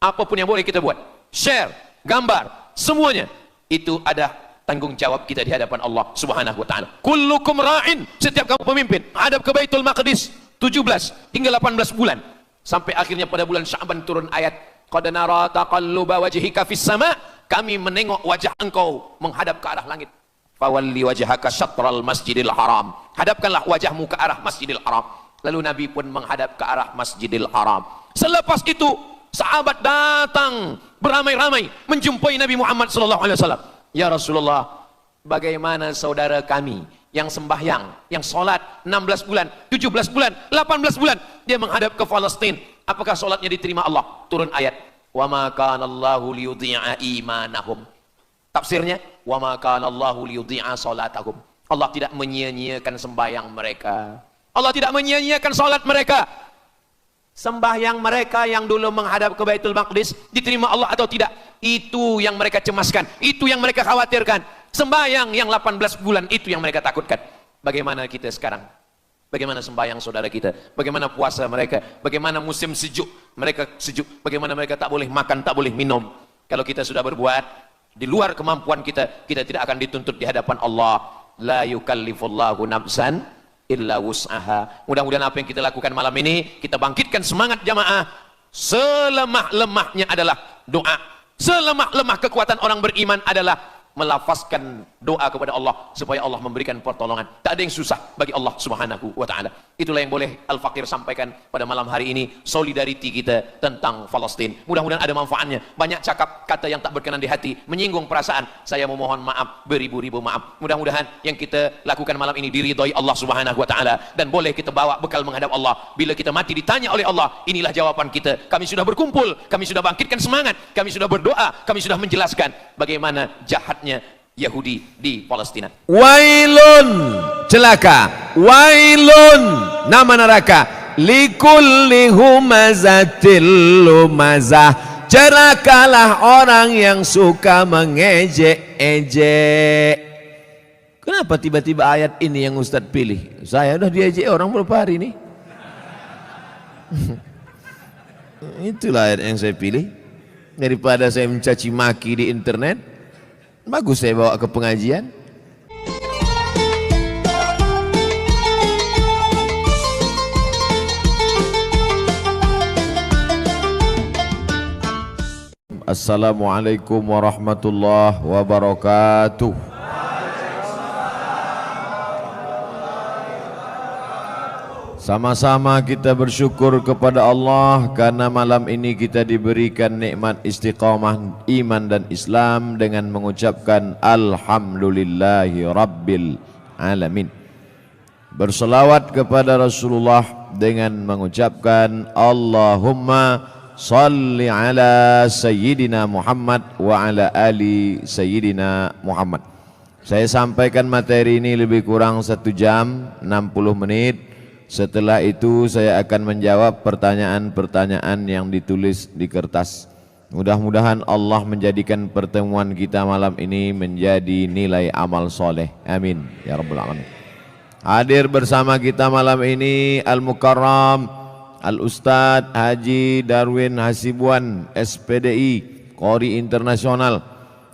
Speaker 1: apapun yang boleh kita buat, share, gambar, semuanya itu ada tanggung jawab kita di hadapan Allah Subhanahu wa taala. Kullukum ra'in, setiap kamu pemimpin, hadap ke Baitul Maqdis 17 hingga 18 bulan. Sampai akhirnya pada bulan Sya'ban turun ayat, qad nara taqalluba wajhika fis sama', kami menengok wajah engkau menghadap ke arah langit. Fawalli wajhaka syatral Masjidil Haram. Hadapkanlah wajahmu ke arah Masjidil Haram. Lalu Nabi pun menghadap ke arah Masjidil Haram. Selepas itu sahabat datang beramai-ramai menjumpai Nabi Muhammad SAW. Ya Rasulullah, bagaimana saudara kami yang sembahyang, yang sholat 16 bulan, 17 bulan, 18 bulan, dia menghadap ke Palestina. Apakah sholatnya diterima Allah? Turun ayat, wa ma kana Allahu liyudhi'a imanahum. Tafsirnya, wa ma kana Allahu liyudhi'a sholatahum. Allah tidak menyia-nyiakan sembahyang mereka. Allah tidak menyia-nyiakan sholat mereka. Sembahyang mereka yang dulu menghadap ke Baitul Maqdis diterima Allah atau tidak, itu yang mereka cemaskan, itu yang mereka khawatirkan. Sembahyang yang 18 bulan itu yang mereka takutkan. Bagaimana kita sekarang? Bagaimana sembahyang saudara kita? Bagaimana puasa mereka? Bagaimana musim sejuk? Mereka sejuk. Bagaimana mereka tak boleh makan, tak boleh minum? Kalau kita sudah berbuat di luar kemampuan kita, kita tidak akan dituntut di hadapan Allah. La yukallifullahu nafsan illa wus'aha. Mudah-mudahan apa yang kita lakukan malam ini, kita bangkitkan semangat jamaah. Selemah-lemahnya adalah doa. Selemah-lemah kekuatan orang beriman adalah melafazkan doa kepada Allah supaya Allah memberikan pertolongan. Tak ada yang susah bagi Allah Subhanahu wa taala. Itulah yang boleh Al-Fakir sampaikan pada malam hari ini, solidariti kita tentang Palestina. Mudah-mudahan ada manfaatnya. Banyak cakap kata yang tak berkenan di hati, menyinggung perasaan. Saya memohon maaf, beribu-ribu maaf. Mudah-mudahan yang kita lakukan malam ini diridhoi Allah Subhanahu wa taala dan boleh kita bawa bekal menghadap Allah. Bila kita mati ditanya oleh Allah, inilah jawaban kita. Kami sudah berkumpul, kami sudah bangkitkan semangat, kami sudah berdoa, kami sudah menjelaskan bagaimana jahatnya Yahudi di Palestina.
Speaker 2: Wailun, celaka. Wailun, nama neraka. Likulli humazatil lumazah. Celakalah orang yang suka mengejek-ejek. Kenapa tiba-tiba ayat ini yang Ustadz pilih? Saya udah diejek orang berapa hari ini. Itulah ayat yang saya pilih. Daripada saya mencaci maki di internet, bagus saya bawa ke pengajian. Assalamualaikum warahmatullahi wabarakatuh. Sama-sama kita bersyukur kepada Allah karena malam ini kita diberikan nikmat istiqamah iman dan Islam dengan mengucapkan Alhamdulillahi Rabbil Alamin. Berselawat kepada Rasulullah dengan mengucapkan Allahumma salli ala Sayyidina Muhammad wa ala ali Sayyidina Muhammad. Saya sampaikan materi ini lebih kurang 1 jam 60 menit. Setelah itu saya akan menjawab pertanyaan-pertanyaan yang ditulis di kertas. Mudah-mudahan Allah menjadikan pertemuan kita malam ini menjadi nilai amal soleh. Amin ya rabbal alamin. Hadir bersama kita malam ini Al-Mukarram Al-Ustadz Haji Darwin Hasibuan SPDI Qori Internasional.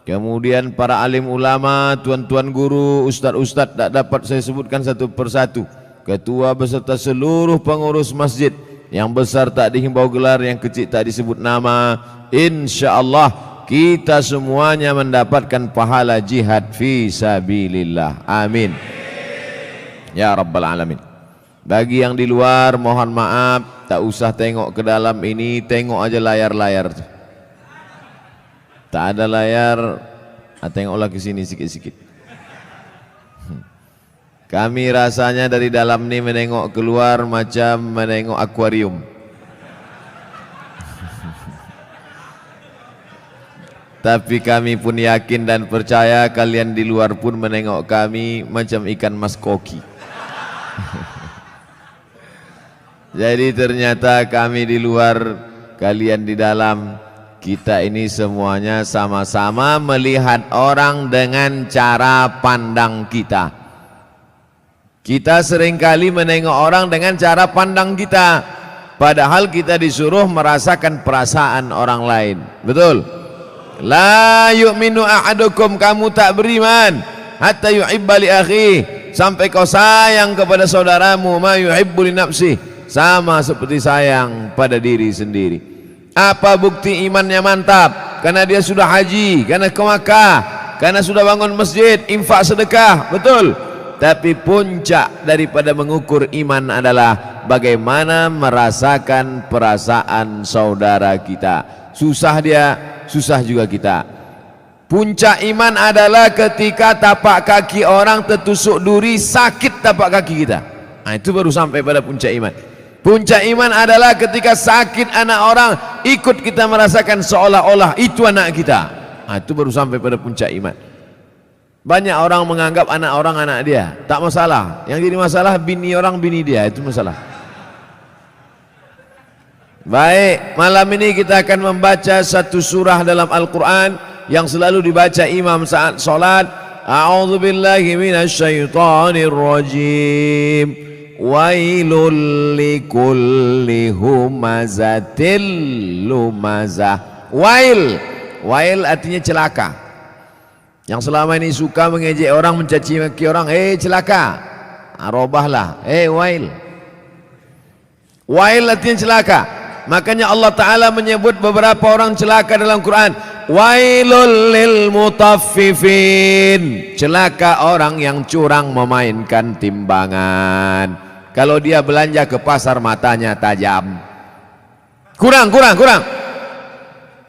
Speaker 2: Kemudian para alim ulama, tuan-tuan guru, ustadz-ustadz tak dapat saya sebutkan satu persatu. Ketua beserta seluruh pengurus masjid, yang besar tak dihimbau gelar, yang kecil tak disebut nama. InsyaAllah kita semuanya mendapatkan pahala jihad fi sabilillah. Amin ya rabbal alamin. Bagi yang di luar mohon maaf, tak usah tengok ke dalam ini, tengok aja layar-layar. Tak ada layar, tengoklah ke sini sikit-sikit. Kami rasanya dari dalam ini menengok keluar macam menengok akuarium. Tapi kami pun yakin dan percaya kalian di luar pun menengok kami macam ikan mas koki. Jadi ternyata kami di luar, kalian di dalam. Kita ini semuanya sama-sama melihat orang dengan cara pandang kita. Kita seringkali menengok orang dengan cara pandang kita, padahal kita disuruh merasakan perasaan orang lain. Betul? La yu'minu ahadukum, kamu tak beriman hatta yuhibba li akhi, sampai kau sayang kepada saudaramu ma yuhibbu li nafsi, sama seperti sayang pada diri sendiri. Apa bukti imannya mantap? Karena dia sudah haji, karena ke Makkah, karena sudah bangun masjid, infak sedekah. Betul? Tapi puncak daripada mengukur iman adalah bagaimana merasakan perasaan saudara kita. Susah dia, susah juga kita. Puncak iman adalah ketika tapak kaki orang tertusuk duri, sakit tapak kaki kita. Nah, itu baru sampai pada puncak iman. Puncak iman adalah ketika sakit anak orang, ikut kita merasakan seolah-olah itu anak kita. Nah, itu baru sampai pada puncak iman. Banyak orang menganggap anak orang anak dia, tak masalah. Yang jadi masalah bini orang bini dia, itu masalah. Baik, malam ini kita akan membaca satu surah dalam Al-Quran yang selalu dibaca imam saat solat. A'udzubillahi minasyaitonirrajim. Wailul likulli humazatil lumazah. Wail artinya celaka. Yang selama ini suka mengejek orang, mencaci maki orang, celaka, robahlah, wail. Wail artinya celaka. Makanya Allah Ta'ala menyebut beberapa orang celaka dalam Quran. Wailul lil mutaffifin, celaka orang yang curang memainkan timbangan. Kalau dia belanja ke pasar matanya tajam, kurang.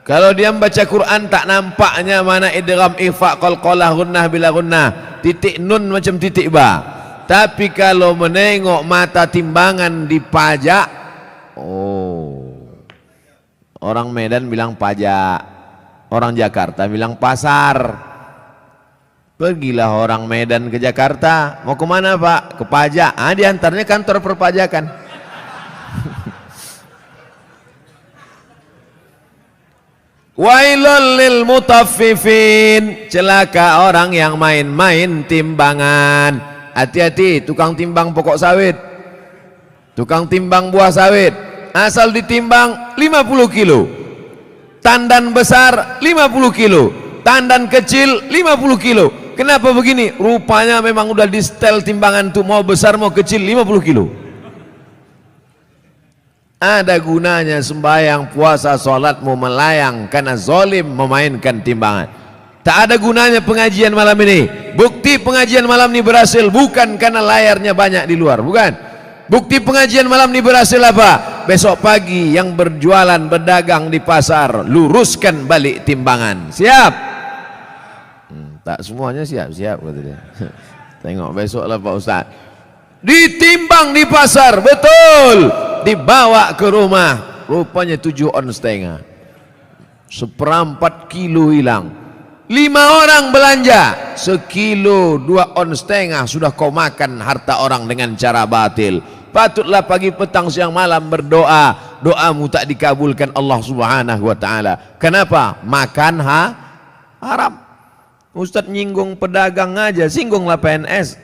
Speaker 2: Kalau dia membaca Quran tak nampaknya mana idgham, ikhfa, qalqalah, gunnah bila gunnah, titik nun macam titik ba. Tapi kalau menengok mata timbangan dipajak, orang Medan bilang pajak, orang Jakarta bilang pasar. Pergilah orang Medan ke Jakarta, mau kemana Pak? Ke pajak. Diantaranya kantor perpajakan. Wailul lil mutaffifin, celaka orang yang main-main timbangan. Hati-hati tukang timbang pokok sawit, tukang timbang buah sawit. Asal ditimbang 50 kilo, tandan besar 50 kilo, tandan kecil 50 kilo. Kenapa begini? Rupanya memang udah di setel timbangan tuh, mau besar mau kecil 50 kilo. Ada gunanya sembahyang, puasa, sholatmu melayang karena zolim memainkan timbangan. Tak ada gunanya pengajian malam ini. Bukti pengajian malam ini berhasil bukan karena layarnya banyak di luar, bukan. Bukti pengajian malam ini berhasil apa? Besok pagi yang berjualan berdagang di pasar, luruskan balik timbangan. Siap? Tak semuanya siap kata dia. Tengok besok lah Pak Ustaz. Ditimbang di pasar, betul. Dibawa ke rumah, rupanya 7,5 on, 1/4 kilo hilang. 5 orang belanja, 1,5 kilo 2,5 on, sudah kau makan harta orang dengan cara batil. Patutlah pagi petang siang malam berdoa, doamu tak dikabulkan Allah Subhanahu wa taala. Kenapa? Makan haram. Ustadz nyinggung pedagang aja, singgunglah PNS.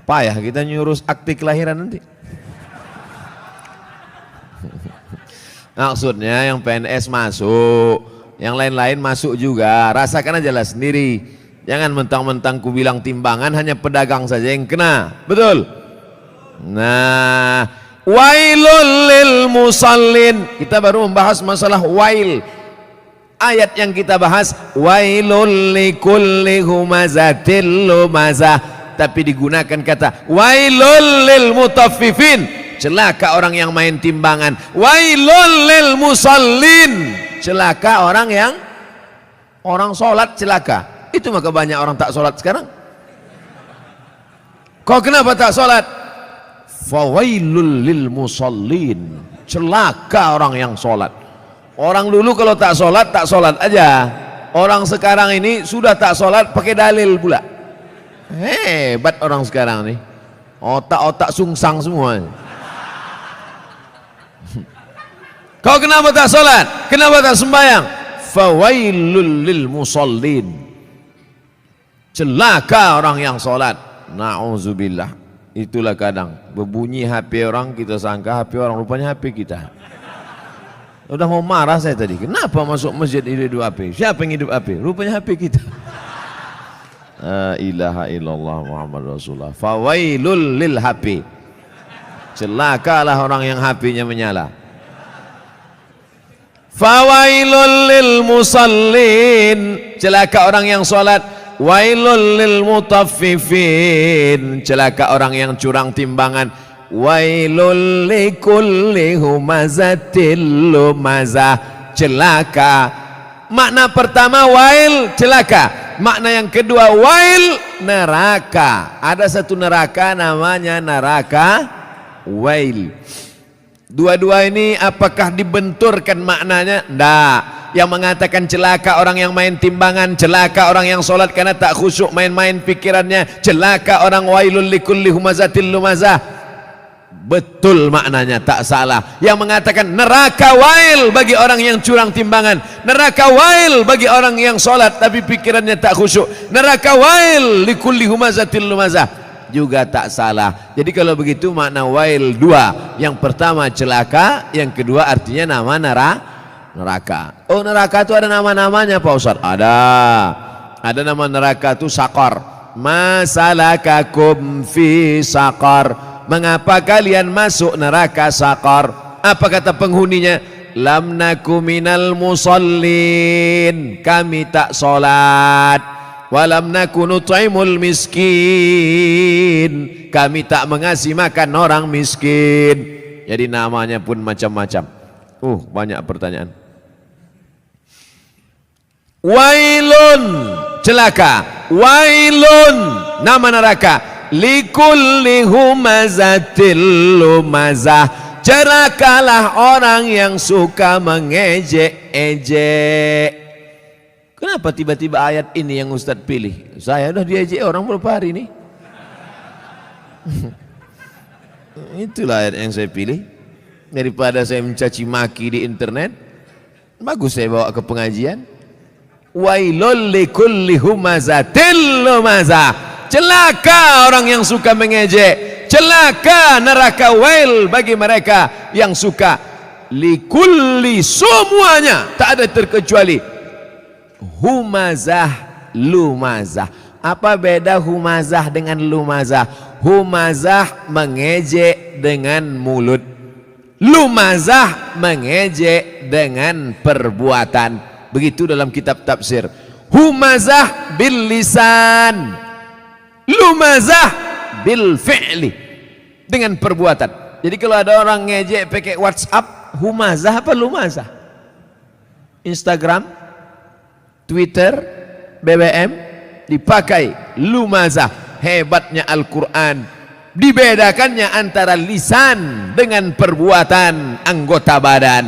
Speaker 2: Payah kita nyurus akte kelahiran nanti. Maksudnya yang PNS masuk, yang lain-lain masuk juga. Rasakan aja lah sendiri. Jangan mentang-mentang ku bilang timbangan hanya pedagang saja yang kena. Betul? Nah, wailul lil musallin. Kita baru membahas masalah wail. Ayat yang kita bahas wailul likulli humazatil lumazah, tapi digunakan kata wailul lil mutaffifin, celaka orang yang main timbangan. Wailul lil musallin, celaka orang yang sholat celaka. Itu maka banyak orang tak sholat sekarang. Kau kenapa tak sholat? Fawailul lil musallin, celaka orang yang sholat. Orang dulu kalau tak sholat aja. Orang sekarang ini sudah tak sholat pakai dalil pula. Hebat orang sekarang nih. Otak-otak sungsang semua. Kau kenapa tak sholat? Kenapa tak sembahyang? Fawailul lil musallin. Celaka orang yang sholat. Na'udzubillah. Itulah kadang berbunyi HP orang, kita sangka HP orang, rupanya HP kita. Udah mau marah saya tadi. Kenapa masuk masjid hidup HP? Siapa yang hidup HP? Rupanya HP kita. La ilaha illallah Muhammad Rasulullah. Fawailul lil HP. Celakalah orang yang HP-nya menyala. Fawailul lil musallin. Celaka orang yang sholat. Wailul lil mutaffifin. Celaka orang yang curang timbangan. Wailul likulli humazatil lumazah. Celaka. Makna pertama wail, celaka. Makna yang kedua wail, neraka. Ada satu neraka namanya neraka wail. Dua-dua ini apakah dibenturkan maknanya? Tidak. Yang mengatakan celaka orang yang main timbangan, celaka orang yang sholat karena tak khusyuk, main-main pikirannya, celaka orang wailul likulli humazatil lumazah. Betul maknanya, tak salah. Yang mengatakan neraka wail bagi orang yang curang timbangan, neraka wail bagi orang yang sholat tapi pikirannya tak khusyuk, neraka wail likulli humazatil lumazah, juga tak salah. Jadi kalau begitu makna wail dua. Yang pertama celaka, yang kedua artinya nama neraka. Oh, neraka itu ada nama-namanya Pak Ustaz? Ada nama neraka itu sakor. Masalakakum fi sakor. Mengapa kalian masuk neraka sakor? Apa kata penghuninya? Lam naku minal musallin. Kami tak solat. Walam naku nut'imul miskin. Kami tak mengasih makan orang miskin. Jadi namanya pun macam-macam. Banyak pertanyaan. Wailun, celaka. Wailun, nama neraka. Likulli humazatil lumazah. Celakalah orang yang suka mengejek-ejek. Kenapa tiba-tiba ayat ini yang Ustaz pilih? Saya udah diejek orang berapa hari ini. Itulah ayat yang saya pilih. Daripada saya mencaci maki di internet, bagus saya bawa ke pengajian. Wailul likulli humazatil lumazah. Celaka orang yang suka mengejek. Celaka neraka wail bagi mereka yang suka. Likulli, semuanya, tak ada terkecuali. Humazah, lumazah. Apa beda humazah dengan lumazah? Humazah mengejek dengan mulut, lumazah mengejek dengan perbuatan. Begitu dalam kitab tafsir. Humazah bil lisan, lumazah bil fi'li, dengan perbuatan. Jadi kalau ada orang ngejek pakai WhatsApp, humazah apa lumazah? Instagram, Twitter, BBM dipakai lumazah. Hebatnya Al-Quran, dibedakannya antara lisan dengan perbuatan anggota badan.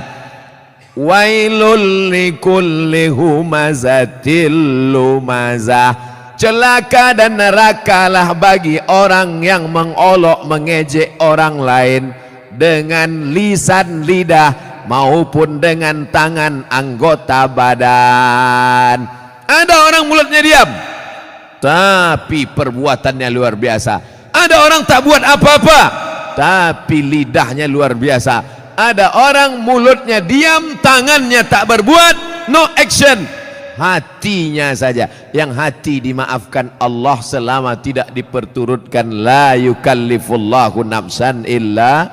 Speaker 2: Wailul likulli humazatil lumazah. Celaka dan nerakalah bagi orang yang mengolok mengejek orang lain dengan lisan lidah maupun dengan tangan anggota badan. Ada orang mulutnya diam tapi perbuatannya luar biasa. Ada orang tak buat apa-apa tapi lidahnya luar biasa. Ada orang mulutnya diam, tangannya tak berbuat, no action, hatinya saja. Yang hati dimaafkan Allah selama tidak diperturutkan. La yukallifullahu nafsan illa.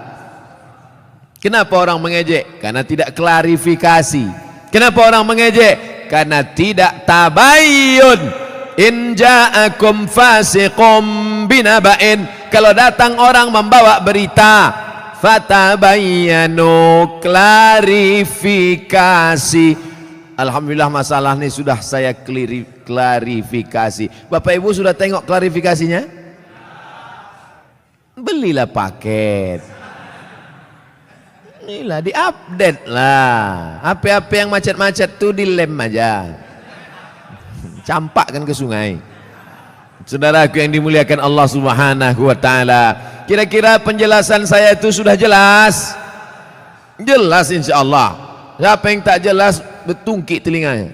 Speaker 2: Kenapa orang mengejek? Karena tidak klarifikasi. Kenapa orang mengejek? Karena tidak tabayyun. In ja'akum fasiqum binaba'in. Kalau datang orang membawa berita, fatabayyanu, klarifikasi. Alhamdulillah masalah ini sudah saya klarifikasi. Bapak Ibu sudah tengok klarifikasinya? Belilah paket. Inilah, diupdate lah. HP-HP yang macet-macet tuh dilem aja. campakkan ke sungai. Saudaraku yang dimuliakan Allah Subhanahu wa taala, kira-kira penjelasan saya itu sudah jelas? Jelas insyaallah. Siapa yang tak jelas betungkik telinganya.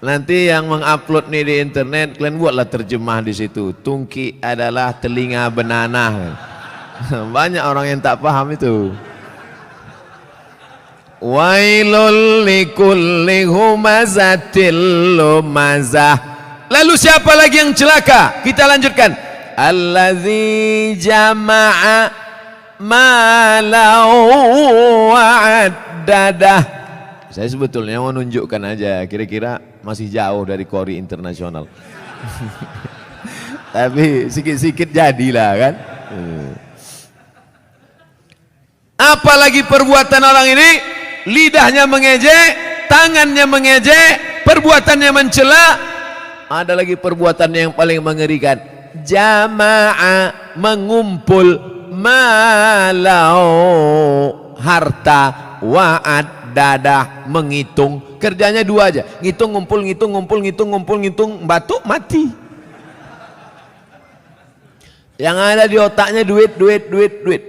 Speaker 2: Nanti yang mengupload nih di internet, kalian buatlah terjemah di situ. Tungki adalah telinga benanah. Banyak orang yang tak paham itu. Wailul likulli humazatil lumazah. Lalu siapa lagi yang celaka? Kita lanjutkan. Allazi jama'a malau wa'addadah. Saya sebetulnya mau nunjukkan aja, kira-kira masih jauh dari Kori internasional. Tapi sikit-sikit jadilah kan. Apalagi perbuatan orang ini, lidahnya mengejek, tangannya mengejek, perbuatannya mencela. Ada lagi perbuatan yang paling mengerikan. Jama'a, mengumpul, malau, harta, wa'ad, dadah, menghitung. Kerjanya dua aja, ngitung, ngumpul, ngitung, ngumpul, ngitung, ngumpul, ngitung, batuk, mati. Yang ada di otaknya duit, duit, duit, duit.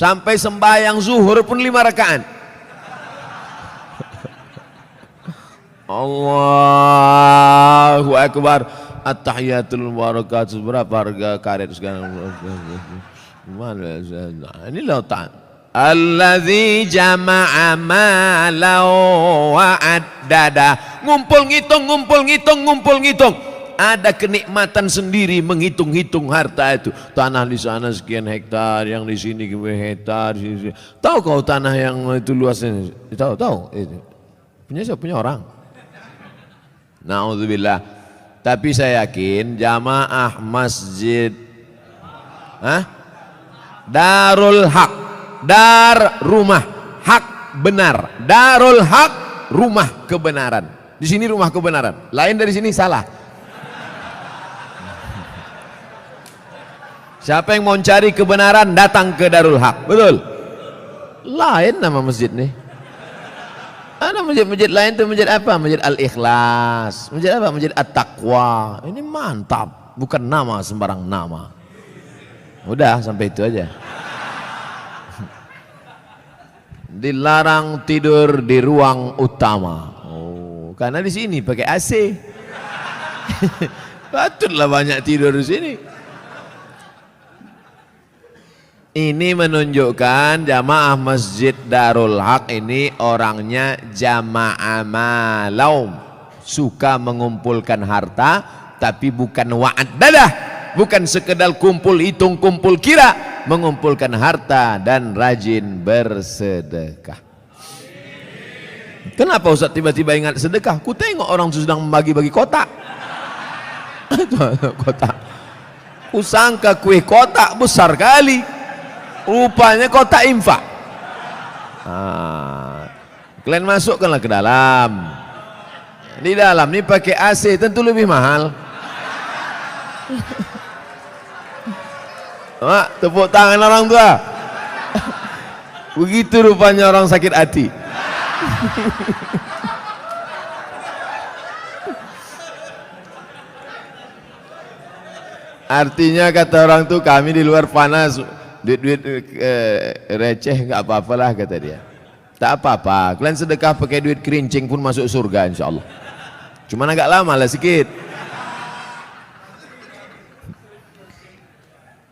Speaker 2: Sampai sembahyang zuhur pun 5 rakaat. Allahu Akbar. At-tahiyatul barakatuh. Berapa harga karet sekarang? Ini lautan. Allazi jama'a malau wa'addada. Ngumpul ngitung, ngumpul ngitung, ngumpul ngitung. Ada kenikmatan sendiri menghitung-hitung harta itu. Tanah di sana sekian hektar, yang di sini hektar. Tahu kau tanah yang itu luasnya? Tahu, tahu. Punya siapa? Punya orang. Na'udzubillah. Tapi saya yakin jamaah masjid Darul Haq, dar rumah, hak benar. Darul Haq, rumah kebenaran. Di sini rumah kebenaran. Lain dari sini salah. Siapa yang mau cari kebenaran datang ke Darul Haq. Betul? Lain nama masjid nih. Ada masjid-masjid lain tuh, masjid apa? Masjid Al-Ikhlas. Masjid apa? Masjid At-Taqwa. Ini mantap, bukan nama sembarang nama. Udah sampai itu aja. Dilarang tidur di ruang utama. Oh, karena di sini pakai AC. Patutlah banyak tidur di sini. Ini menunjukkan jamaah masjid Darul Haq ini orangnya jamaah malau, suka mengumpulkan harta, tapi bukan wa'ad dadah, bukan sekedar kumpul hitung, kumpul kira, mengumpulkan harta dan rajin bersedekah. Kenapa Ustaz tiba-tiba ingat sedekah? Ku tengok orang sedang membagi-bagi kotak. Kotak. Ku sangka kue kotak besar kali. Rupanya kotak infak. Kalian masukkanlah ke dalam. Di dalam ini pakai AC, tentu lebih mahal. Tepuk tangan orang tua. Begitu rupanya orang sakit hati. Artinya kata orang tuh, kami di luar panas, duit-duit receh nggak apa-apalah kata dia. Tak apa-apa, kalian sedekah pakai duit kerincing pun masuk surga insyaallah. Cuman agak lama lah sikit.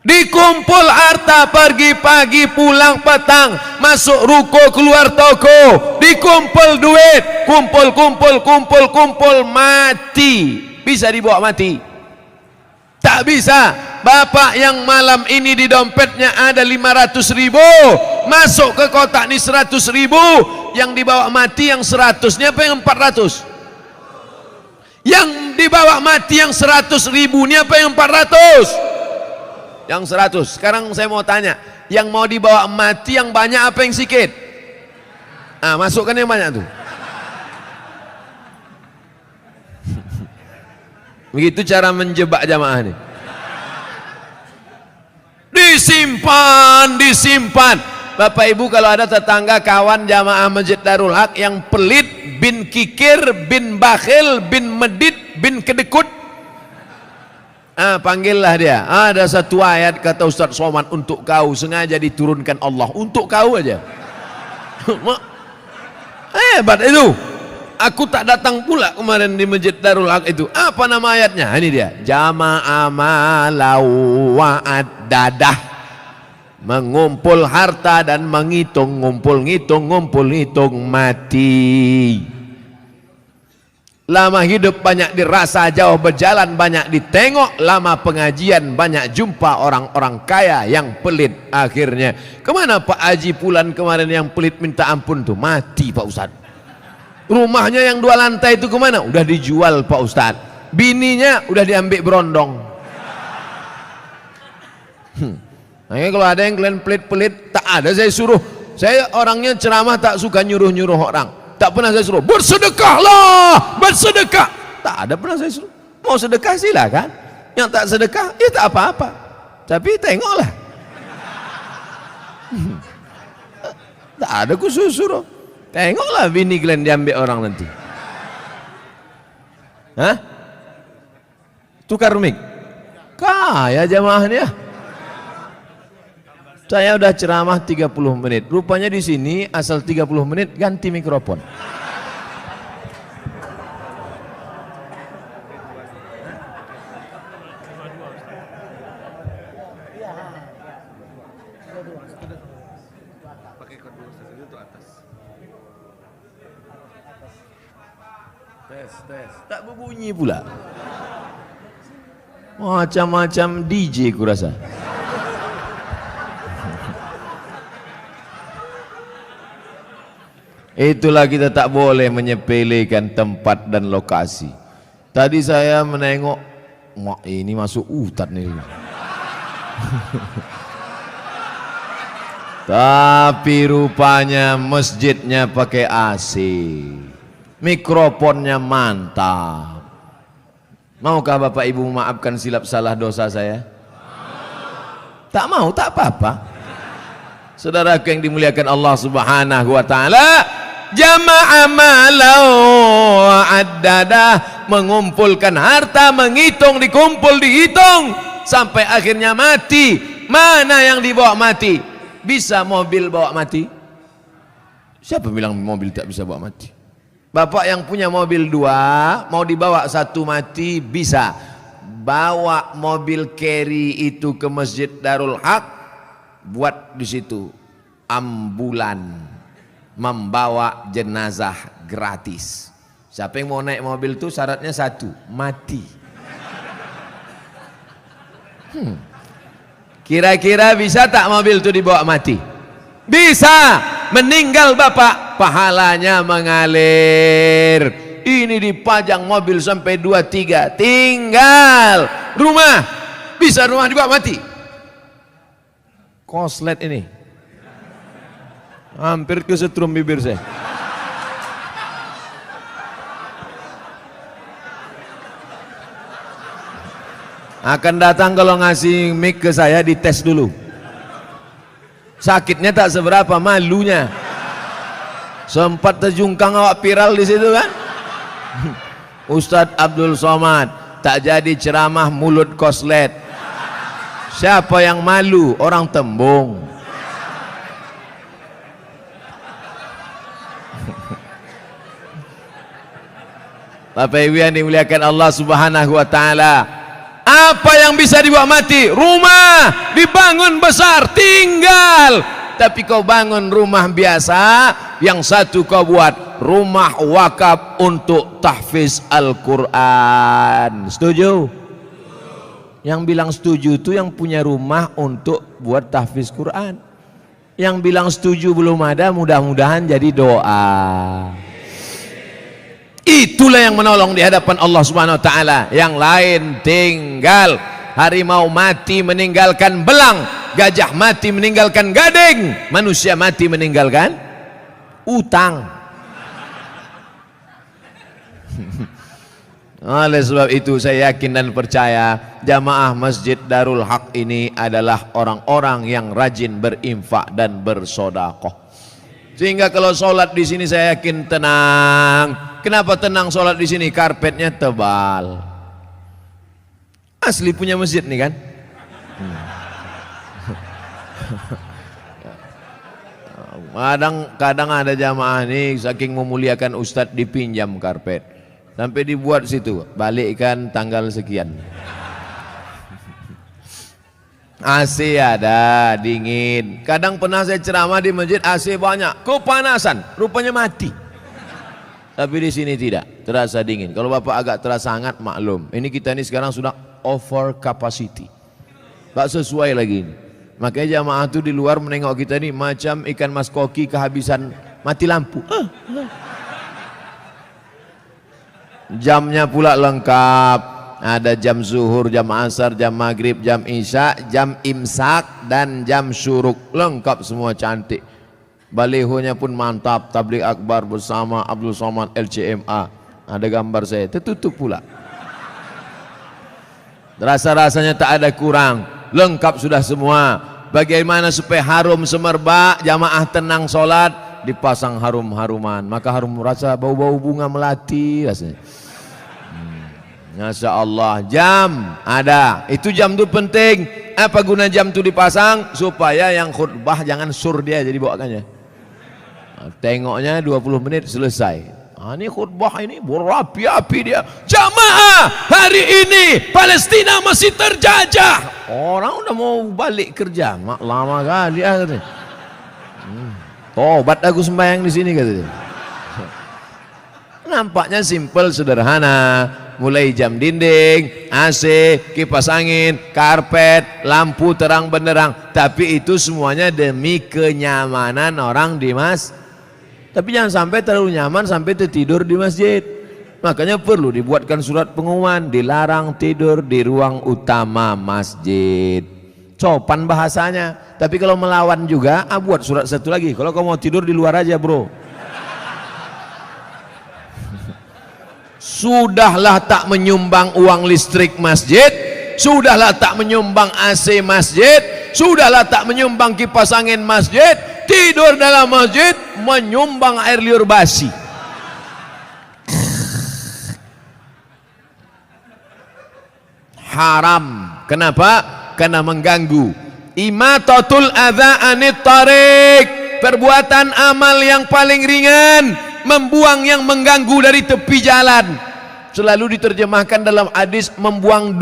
Speaker 2: Dikumpul harta pergi pagi pulang petang, masuk ruko keluar toko, dikumpul duit, kumpul kumpul kumpul kumpul, mati. Bisa dibawa mati? Tak bisa. Bapak yang malam ini di dompetnya ada 500.000, masuk ke kotak ini 100.000, yang dibawa mati yang 100-nya apa yang 400? Yang dibawa mati yang 100.000 ini apa yang 400? Yang 100. Sekarang saya mau tanya, yang mau dibawa mati yang banyak apa yang sikit? Masukkan yang banyak tuh. Begitu cara menjebak jamaah ini. Disimpan, disimpan. Bapak Ibu, kalau ada tetangga kawan jamaah Masjid Darul Haq yang pelit, bin kikir, bin bakhil, bin medit, bin kedekut. Panggillah dia. Ada satu ayat kata Ustaz Somad untuk kau, sengaja diturunkan Allah untuk kau aja. Hebat itu. Aku tak datang pula kemarin di Masjid Darul Haq itu. Apa nama ayatnya? Ini dia. Jama'a malau wa'addadah. Mengumpul harta dan menghitung, ngumpul-ngitung mati. Lama hidup banyak dirasa, jauh berjalan banyak ditengok. Lama pengajian banyak jumpa orang-orang kaya yang pelit. Akhirnya kemana Pak Haji Pulan kemarin yang pelit minta ampun tuh? Mati Pak Ustadz. Rumahnya yang 2 lantai itu kemana? Udah dijual Pak Ustadz. Bininya udah diambil berondong. Nah, kalau ada yang kalian pelit-pelit, tak ada saya suruh. Saya orangnya ceramah tak suka nyuruh-nyuruh orang. Tak pernah saya suruh bersedekahlah, bersedekah. Tak ada pernah saya suruh. Mau sedekah silakan. Yang tak sedekah ya tak apa-apa. Tapi tengoklah. Tak ada khusus suruh. Tengoklah bini kalian diambil orang nanti. Hah? Tukar mic. Kaya jamaahnya. Saya udah ceramah 30 menit. Rupanya di sini asal 30 menit ganti mikrofon. Tes. Tak berbunyi pula. Macam-macam DJ kurasa. Itulah kita tak boleh menyepelekan tempat dan lokasi. Tadi saya menengok, mak ini masuk hutan nih. Tapi rupanya masjidnya pakai AC. Mikrofonnya mantap. Maukah Bapak Ibu memaafkan silap salah dosa saya? Tak mau, tak apa-apa. Saudaraku yang dimuliakan Allah Subhanahu wa taala, jama'a malau addadah, mengumpulkan harta, menghitung, dikumpul, dihitung sampai akhirnya mati. Mana yang dibawa mati? Bisa mobil bawa mati? Siapa bilang mobil tak bisa bawa mati? Bapak yang punya mobil 2 mau dibawa 1 mati bisa. Bawa mobil carry itu ke Masjid Darul Haq, buat di situ ambulan membawa jenazah gratis. Siapa yang mau naik mobil itu syaratnya 1, mati. Kira-kira bisa tak mobil itu dibawa mati? Bisa. Meninggal bapak, pahalanya mengalir. Ini dipajang mobil sampai 2-3, tinggal rumah. Bisa rumah dibawa mati. Koslet ini hampir kesetrum bibir saya. Akan datang kalau ngasih mic ke saya, dites dulu. Sakitnya tak seberapa, malunya. Sempat terjungkang awak viral di situ kan. Ustadz Abdul Somad tak jadi ceramah mulut koslet. Siapa yang malu? Orang Tembung. Bapak Ibu yang dimuliakan Allah Subhanahu wa taala, apa yang bisa dibawa mati? Rumah dibangun besar, tinggal. Tapi kau bangun rumah biasa, yang satu kau buat rumah wakaf untuk tahfiz Al-Quran. Setuju? Yang bilang setuju itu yang punya rumah untuk buat tahfiz Quran. Yang bilang setuju belum ada, mudah-mudahan jadi doa. Itulah yang menolong di hadapan Allah Subhanahu wa taala. Yang lain tinggal. Harimau mati meninggalkan belang, gajah mati meninggalkan gading, manusia mati meninggalkan utang. Oleh sebab itu saya yakin dan percaya jamaah Masjid Darul Haq ini adalah orang-orang yang rajin berinfak dan bersedekah. Sehingga kalau sholat di sini saya yakin tenang. Kenapa tenang sholat di sini? Karpetnya tebal. Asli punya masjid nih kan? Kadang ada jamaah nih saking memuliakan ustadz dipinjam karpet sampai dibuat situ, balikkan tanggal sekian. AC ada, dingin. Kadang pernah saya ceramah di masjid AC banyak, kepanasan, rupanya mati. Tapi di sini tidak, terasa dingin. Kalau Bapak agak terasa hangat, maklum. Ini kita ini sekarang sudah over capacity, gak sesuai lagi ini. Makanya jamaah itu di luar menengok kita ini macam ikan mas koki kehabisan mati lampu. Jamnya pula lengkap. Ada jam zuhur, jam asar, jam maghrib, jam isya, jam imsak, dan jam syuruk. Lengkap semua, cantik. Balihonya pun mantap. Tabligh akbar bersama Abdul Somad LCMA. Ada gambar saya, tertutup pula. Rasa-rasanya tak ada kurang. Lengkap sudah semua. Bagaimana supaya harum semerbak, jamaah tenang sholat, dipasang harum-haruman. Maka harum, rasa bau-bau bunga melati rasanya. Masya Allah. Jam ada, itu jam itu penting. Apa guna jam itu dipasang? Supaya yang khutbah jangan sur dia, jadi bawakannya. Tengoknya 20 menit selesai. Ini khutbah ini berapi-api dia. Jamaah, hari ini Palestina masih terjajah. Orang udah mau balik kerja, mak lama kali ya katanya. Tobat aku sembahyang di sini katanya. Nampaknya simple, sederhana. Mulai jam dinding, AC, kipas angin, karpet, lampu terang benderang. Tapi itu semuanya demi kenyamanan orang di masjid. Tapi jangan sampai terlalu nyaman sampai tertidur di masjid. Makanya perlu dibuatkan surat pengumuman, dilarang tidur di ruang utama masjid. Sopan bahasanya. Tapi kalau melawan juga, buat surat satu lagi. Kalau kamu mau tidur di luar aja bro. Sudahlah tak menyumbang uang listrik masjid, sudahlah tak menyumbang AC masjid, sudahlah tak menyumbang kipas angin masjid, tidur dalam masjid menyumbang air liur basi. Haram. Kenapa? Karena mengganggu. Imatatul adza anit tariq, perbuatan amal yang paling ringan, membuang yang mengganggu dari tepi jalan. Selalu diterjemahkan dalam hadis membuang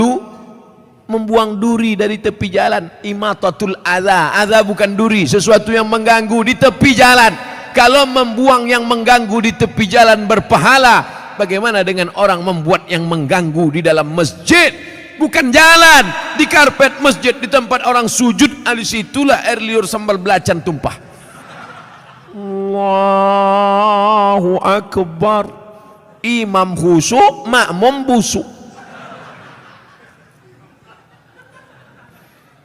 Speaker 2: duri dari tepi jalan. Imatatul adza, adza bukan duri, sesuatu yang mengganggu di tepi jalan. Kalau membuang yang mengganggu di tepi jalan berpahala, bagaimana dengan orang membuat yang mengganggu di dalam masjid? Bukan jalan, di karpet masjid, di tempat orang sujud, di situlah air liur sambal belacan tumpah. Allahu Akbar. Imam khusyuk, makmum busuk.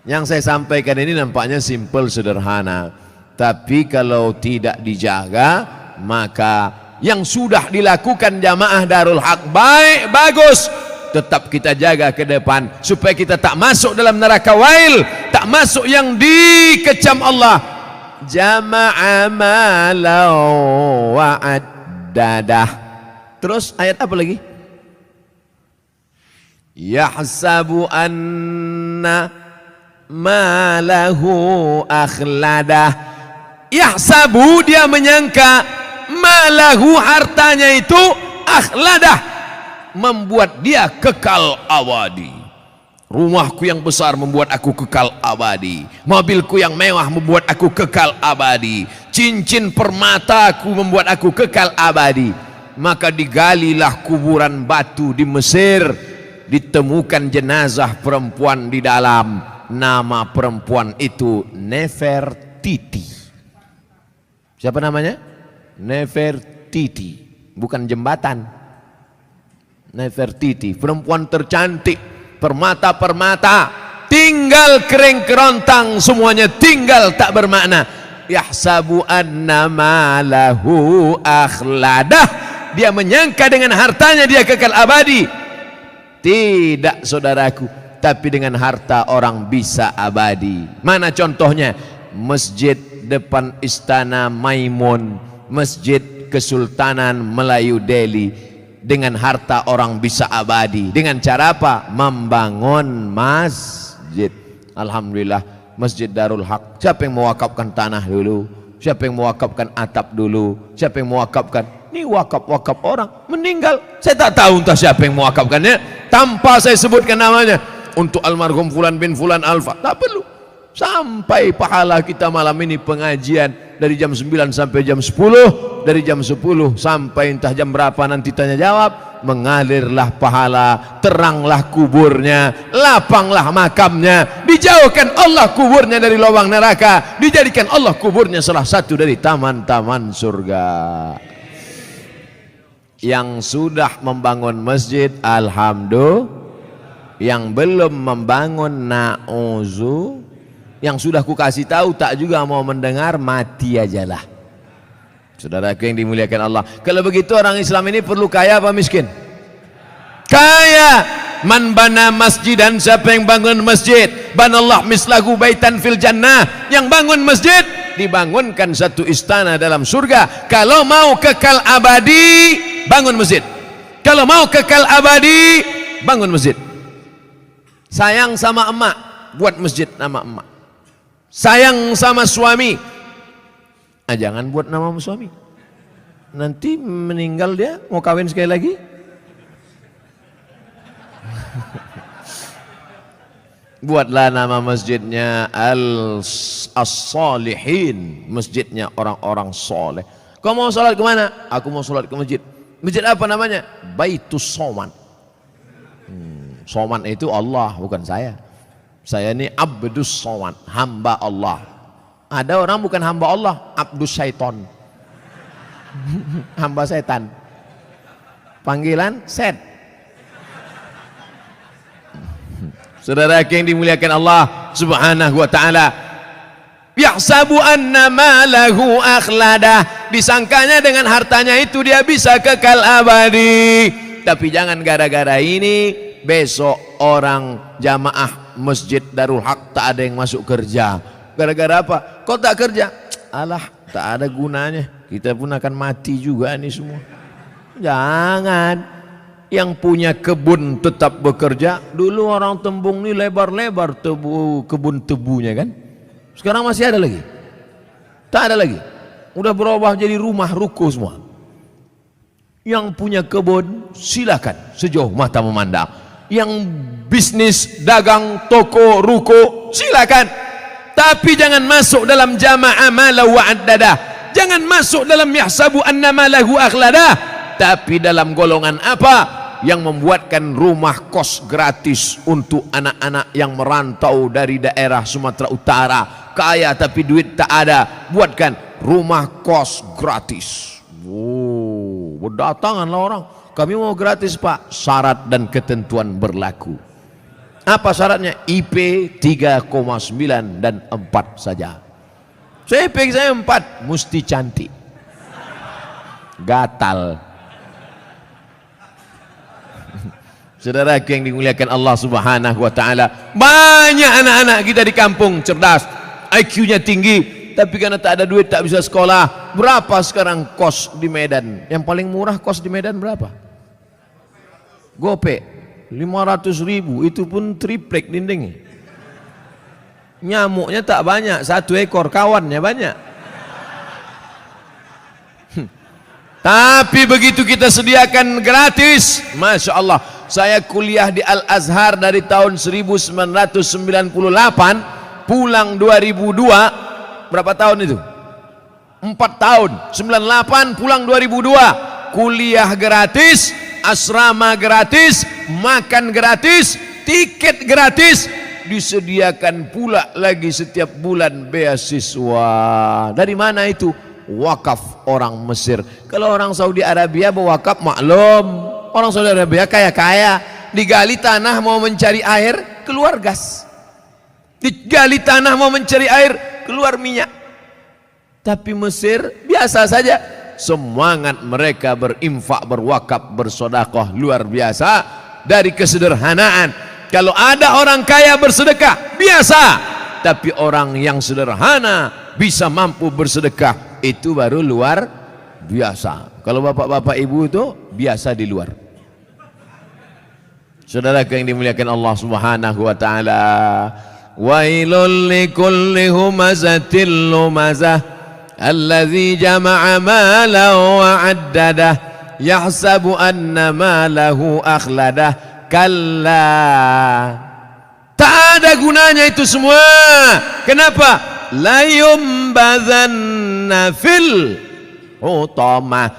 Speaker 2: Yang saya sampaikan ini nampaknya simple, sederhana. Tapi kalau tidak dijaga, maka yang sudah dilakukan jamaah Darul Haq baik, bagus. Tetap kita jaga ke depan supaya kita tak masuk dalam neraka wail, tak masuk yang dikecam Allah. Jama'a malau wa'addadah. Terus ayat apa lagi? Yahsabu anna malahu akhladah. Yahsabu, dia menyangka, malahu, hartanya itu, akhladah, membuat dia kekal abadi. Rumahku yang besar membuat aku kekal abadi. Mobilku yang mewah membuat aku kekal abadi. Cincin permataku membuat aku kekal abadi. Maka digalilah kuburan batu di Mesir. Ditemukan jenazah perempuan di dalam. Nama perempuan itu Nefertiti. Siapa namanya? Nefertiti. Bukan jembatan. Nefertiti, perempuan tercantik, permata-permata, tinggal kering kerontang, semuanya tinggal tak bermakna. Yahsabu anna malahu akhladah. Dia menyangka dengan hartanya dia kekal abadi. Tidak, saudaraku, tapi dengan harta orang bisa abadi. Mana contohnya? masjid depan Istana Maimun, masjid Kesultanan Melayu Delhi, dengan harta orang bisa abadi. Dengan cara apa? Membangun masjid. Alhamdulillah, Masjid Darul Haq. Siapa yang mewakafkan tanah dulu? Siapa yang mewakafkan atap dulu? Siapa yang mewakafkan? Ini wakaf-wakaf orang meninggal. Saya tak tahu entah siapa yang mewakafkannya, tanpa saya sebutkan namanya. Untuk almarhum Fulan bin Fulan Alfa, tak perlu. Sampai pahala kita malam ini pengajian dari jam 9 sampai jam 10, dari jam 10 sampai entah jam berapa nanti tanya jawab, mengalirlah pahala, teranglah kuburnya, lapanglah makamnya, dijauhkan Allah kuburnya dari lubang neraka, dijadikan Allah kuburnya salah satu dari taman-taman surga. Yang sudah membangun masjid, alhamdulillah. Yang belum membangun, na'uzu. Yang sudah ku kasih tahu tak juga mau mendengar, mati ajalah. Saudaraku yang dimuliakan Allah, kalau begitu orang Islam ini perlu kaya apa miskin? Kaya. Man bana masjidan, siapa yang bangun masjid, banallah mislahu baitan fil jannah. Yang bangun masjid dibangunkan satu istana dalam surga. Kalau mau kekal abadi, bangun masjid. Kalau mau kekal abadi, bangun masjid. Sayang sama emak, buat masjid nama emak. Sayang sama suami, jangan buat nama suami. Nanti meninggal dia, mau kawin sekali lagi. Buatlah nama masjidnya As-Salihin, masjidnya orang-orang soleh. Kau mau sholat kemana? Aku mau sholat ke masjid. Masjid apa namanya? Baitus Soman. Soman itu Allah, bukan saya. Saya ini Abdus Soman, hamba Allah. Ada orang bukan hamba Allah, Abdus Syaiton. Hamba setan. Panggilan set. Saudara yang dimuliakan Allah Subhanahu wa taala, yahsabu anna malahu akhlada, disangkanya dengan hartanya itu dia bisa kekal abadi. Tapi jangan gara-gara ini besok orang jamaah Masjid Darul Haq tak ada yang masuk kerja. Gara-gara apa? Kok tak kerja? Alah, tak ada gunanya. Kita pun akan mati juga nih semua. Jangan. Yang punya kebun tetap bekerja. Dulu orang Tembung ini lebar-lebar kebun tebunya kan. Sekarang masih ada lagi? Tak ada lagi. Udah berubah jadi rumah ruko semua. Yang punya kebun silakan sejauh mata memandang. Yang bisnis dagang toko ruko silakan, tapi jangan masuk dalam jama'a malahu wa'addada. Jangan masuk dalam yahsabu anna malahu akhlada. Tapi dalam golongan apa? Yang membuatkan rumah kos gratis untuk anak-anak yang merantau dari daerah Sumatera Utara, kaya tapi duit tak ada, buatkan rumah kos gratis. Berdatanganlah orang, kami mau gratis Pak. Syarat dan ketentuan berlaku. Apa syaratnya? IP 3,9 dan 4 saja. Saya IP saya 4, mesti cantik, gatal. Saudara yang dimuliakan Allah Subhanahu wa taala, banyak anak-anak kita di kampung cerdas, IQ-nya tinggi, tapi karena tak ada duit tak bisa sekolah. Berapa sekarang kos di Medan? Yang paling murah kos di Medan berapa? Gope 500.000, itu pun triplek dindingnya. Nyamuknya tak banyak, 1 ekor, kawannya banyak. Tapi begitu kita sediakan gratis, Masya Allah. Saya kuliah di Al-Azhar dari tahun 1998, pulang 2002. Berapa tahun itu? 4 tahun. 98 pulang 2002. Kuliah gratis, asrama gratis, makan gratis, tiket gratis, disediakan pula lagi setiap bulan beasiswa. Dari mana itu? Wakaf orang Mesir. Kalau orang Saudi Arabia berwakaf maklum, orang Saudi Arabia kaya-kaya, digali tanah mau mencari air, keluar gas. Digali tanah mau mencari air, keluar minyak. Tapi Mesir biasa saja. Semangat mereka berinfak, berwakaf, bersedekah luar biasa. Dari kesederhanaan. Kalau ada orang kaya bersedekah, biasa. tapi orang yang sederhana bisa mampu bersedekah, itu baru luar biasa. Kalau bapak-bapak ibu itu biasa di luar. Saudara yang dimuliakan Allah Subhanahu wa taala, wailul likulli humazatil lumazah alladzi jama'a malan wa 'addadah yahsabu anna malahu akhladah. Kalla, tak ada gunanya itu semua. Kenapa? La yumbazanna fil hutamah.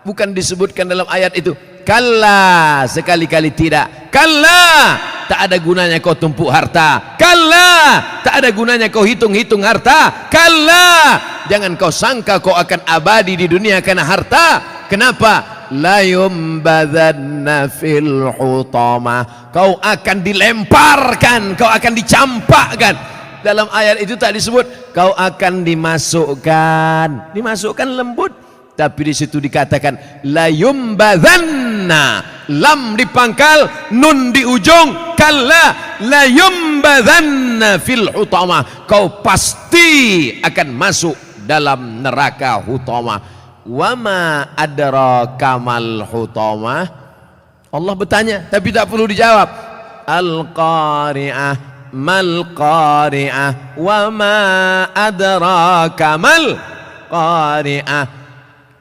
Speaker 2: Bukan disebutkan dalam ayat itu. Kalla, sekali-kali tidak. Kalla, tak ada gunanya kau tumpuk harta. Kalla, tak ada gunanya kau hitung-hitung harta. Kalla, jangan kau sangka kau akan abadi di dunia karena harta. Kenapa? La yumbadzanna fil hutamah. Kau akan dilemparkan, kau akan dicampakkan. Dalam ayat itu tak disebut kau akan dimasukkan. Dimasukkan lembut, tapi di situ dikatakan la yumbadzanna, lam dipangkal, nun di ujung, kalla la yumbadzanna fil hutamah. Kau pasti akan masuk dalam neraka hutamah. Wama adraka mal hutamah. Allah bertanya tapi tak perlu dijawab. Al-qari'ah, mal qari'ah, wama adraka mal qari'ah,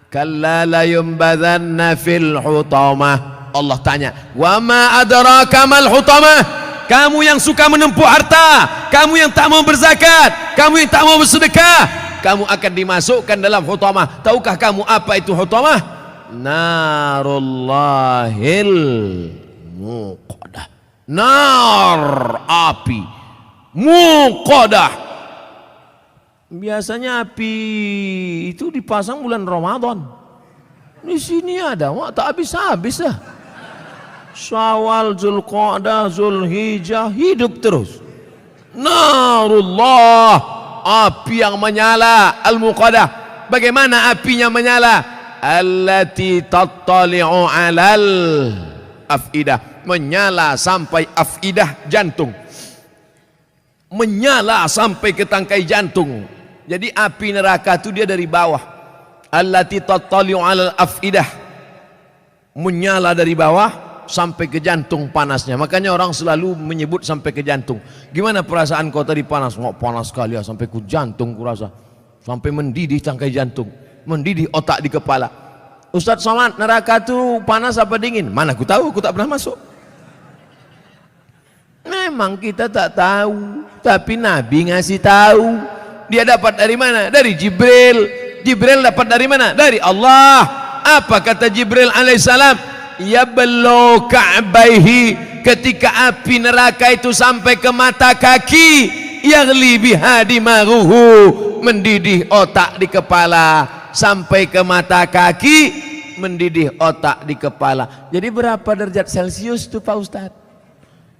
Speaker 2: kalla la yumbadzanna fil hutamah. Allah tanya, wama adraka mal hutamah. Kamu yang suka menempuh harta, kamu yang tak mau berzakat, kamu yang tak mau bersedekah, kamu akan dimasukkan dalam hutamah. Tahukah kamu apa itu hutamah? Narullahil muqadah. Nar, api muqadah. Biasanya api itu dipasang bulan Ramadan. Di sini ada, wah, tak habis-habis lah. Syawal, Zulqa'dah, Zulhijjah, hidup terus. Narullah, api yang menyala, al-muqadah. Bagaimana apinya menyala? Allati tattali'u 'alal afidah, menyala sampai afidah, jantung. Menyala sampai ke tangkai jantung. Jadi api neraka itu dia dari bawah. Allati tattali'u 'alal afidah, menyala dari bawah sampai ke jantung panasnya. Makanya orang selalu menyebut sampai ke jantung. Gimana perasaan kau tadi panas? Wah, panas sekali ya, sampai ke jantung kurasa. Sampai mendidih tangkai jantung, mendidih otak di kepala. Ustaz Somad, neraka itu panas apa dingin? Mana aku tahu, aku tak pernah masuk. Memang kita tak tahu, tapi Nabi ngasih tahu. Dia dapat dari mana? Dari Jibril. Jibril dapat dari mana? Dari Allah. Apa kata Jibril alaihissalam? Yablu ka'baihi, ketika api neraka itu sampai ke mata kaki, yaghli biha dimaruhu, mendidih otak di kepala, sampai ke mata kaki, mendidih otak di kepala. Jadi berapa derajat Celcius itu Pak Ustadz?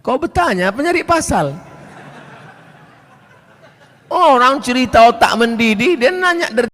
Speaker 2: Kau bertanya apa nyari pasal? Orang cerita otak mendidih, dia nanya derajat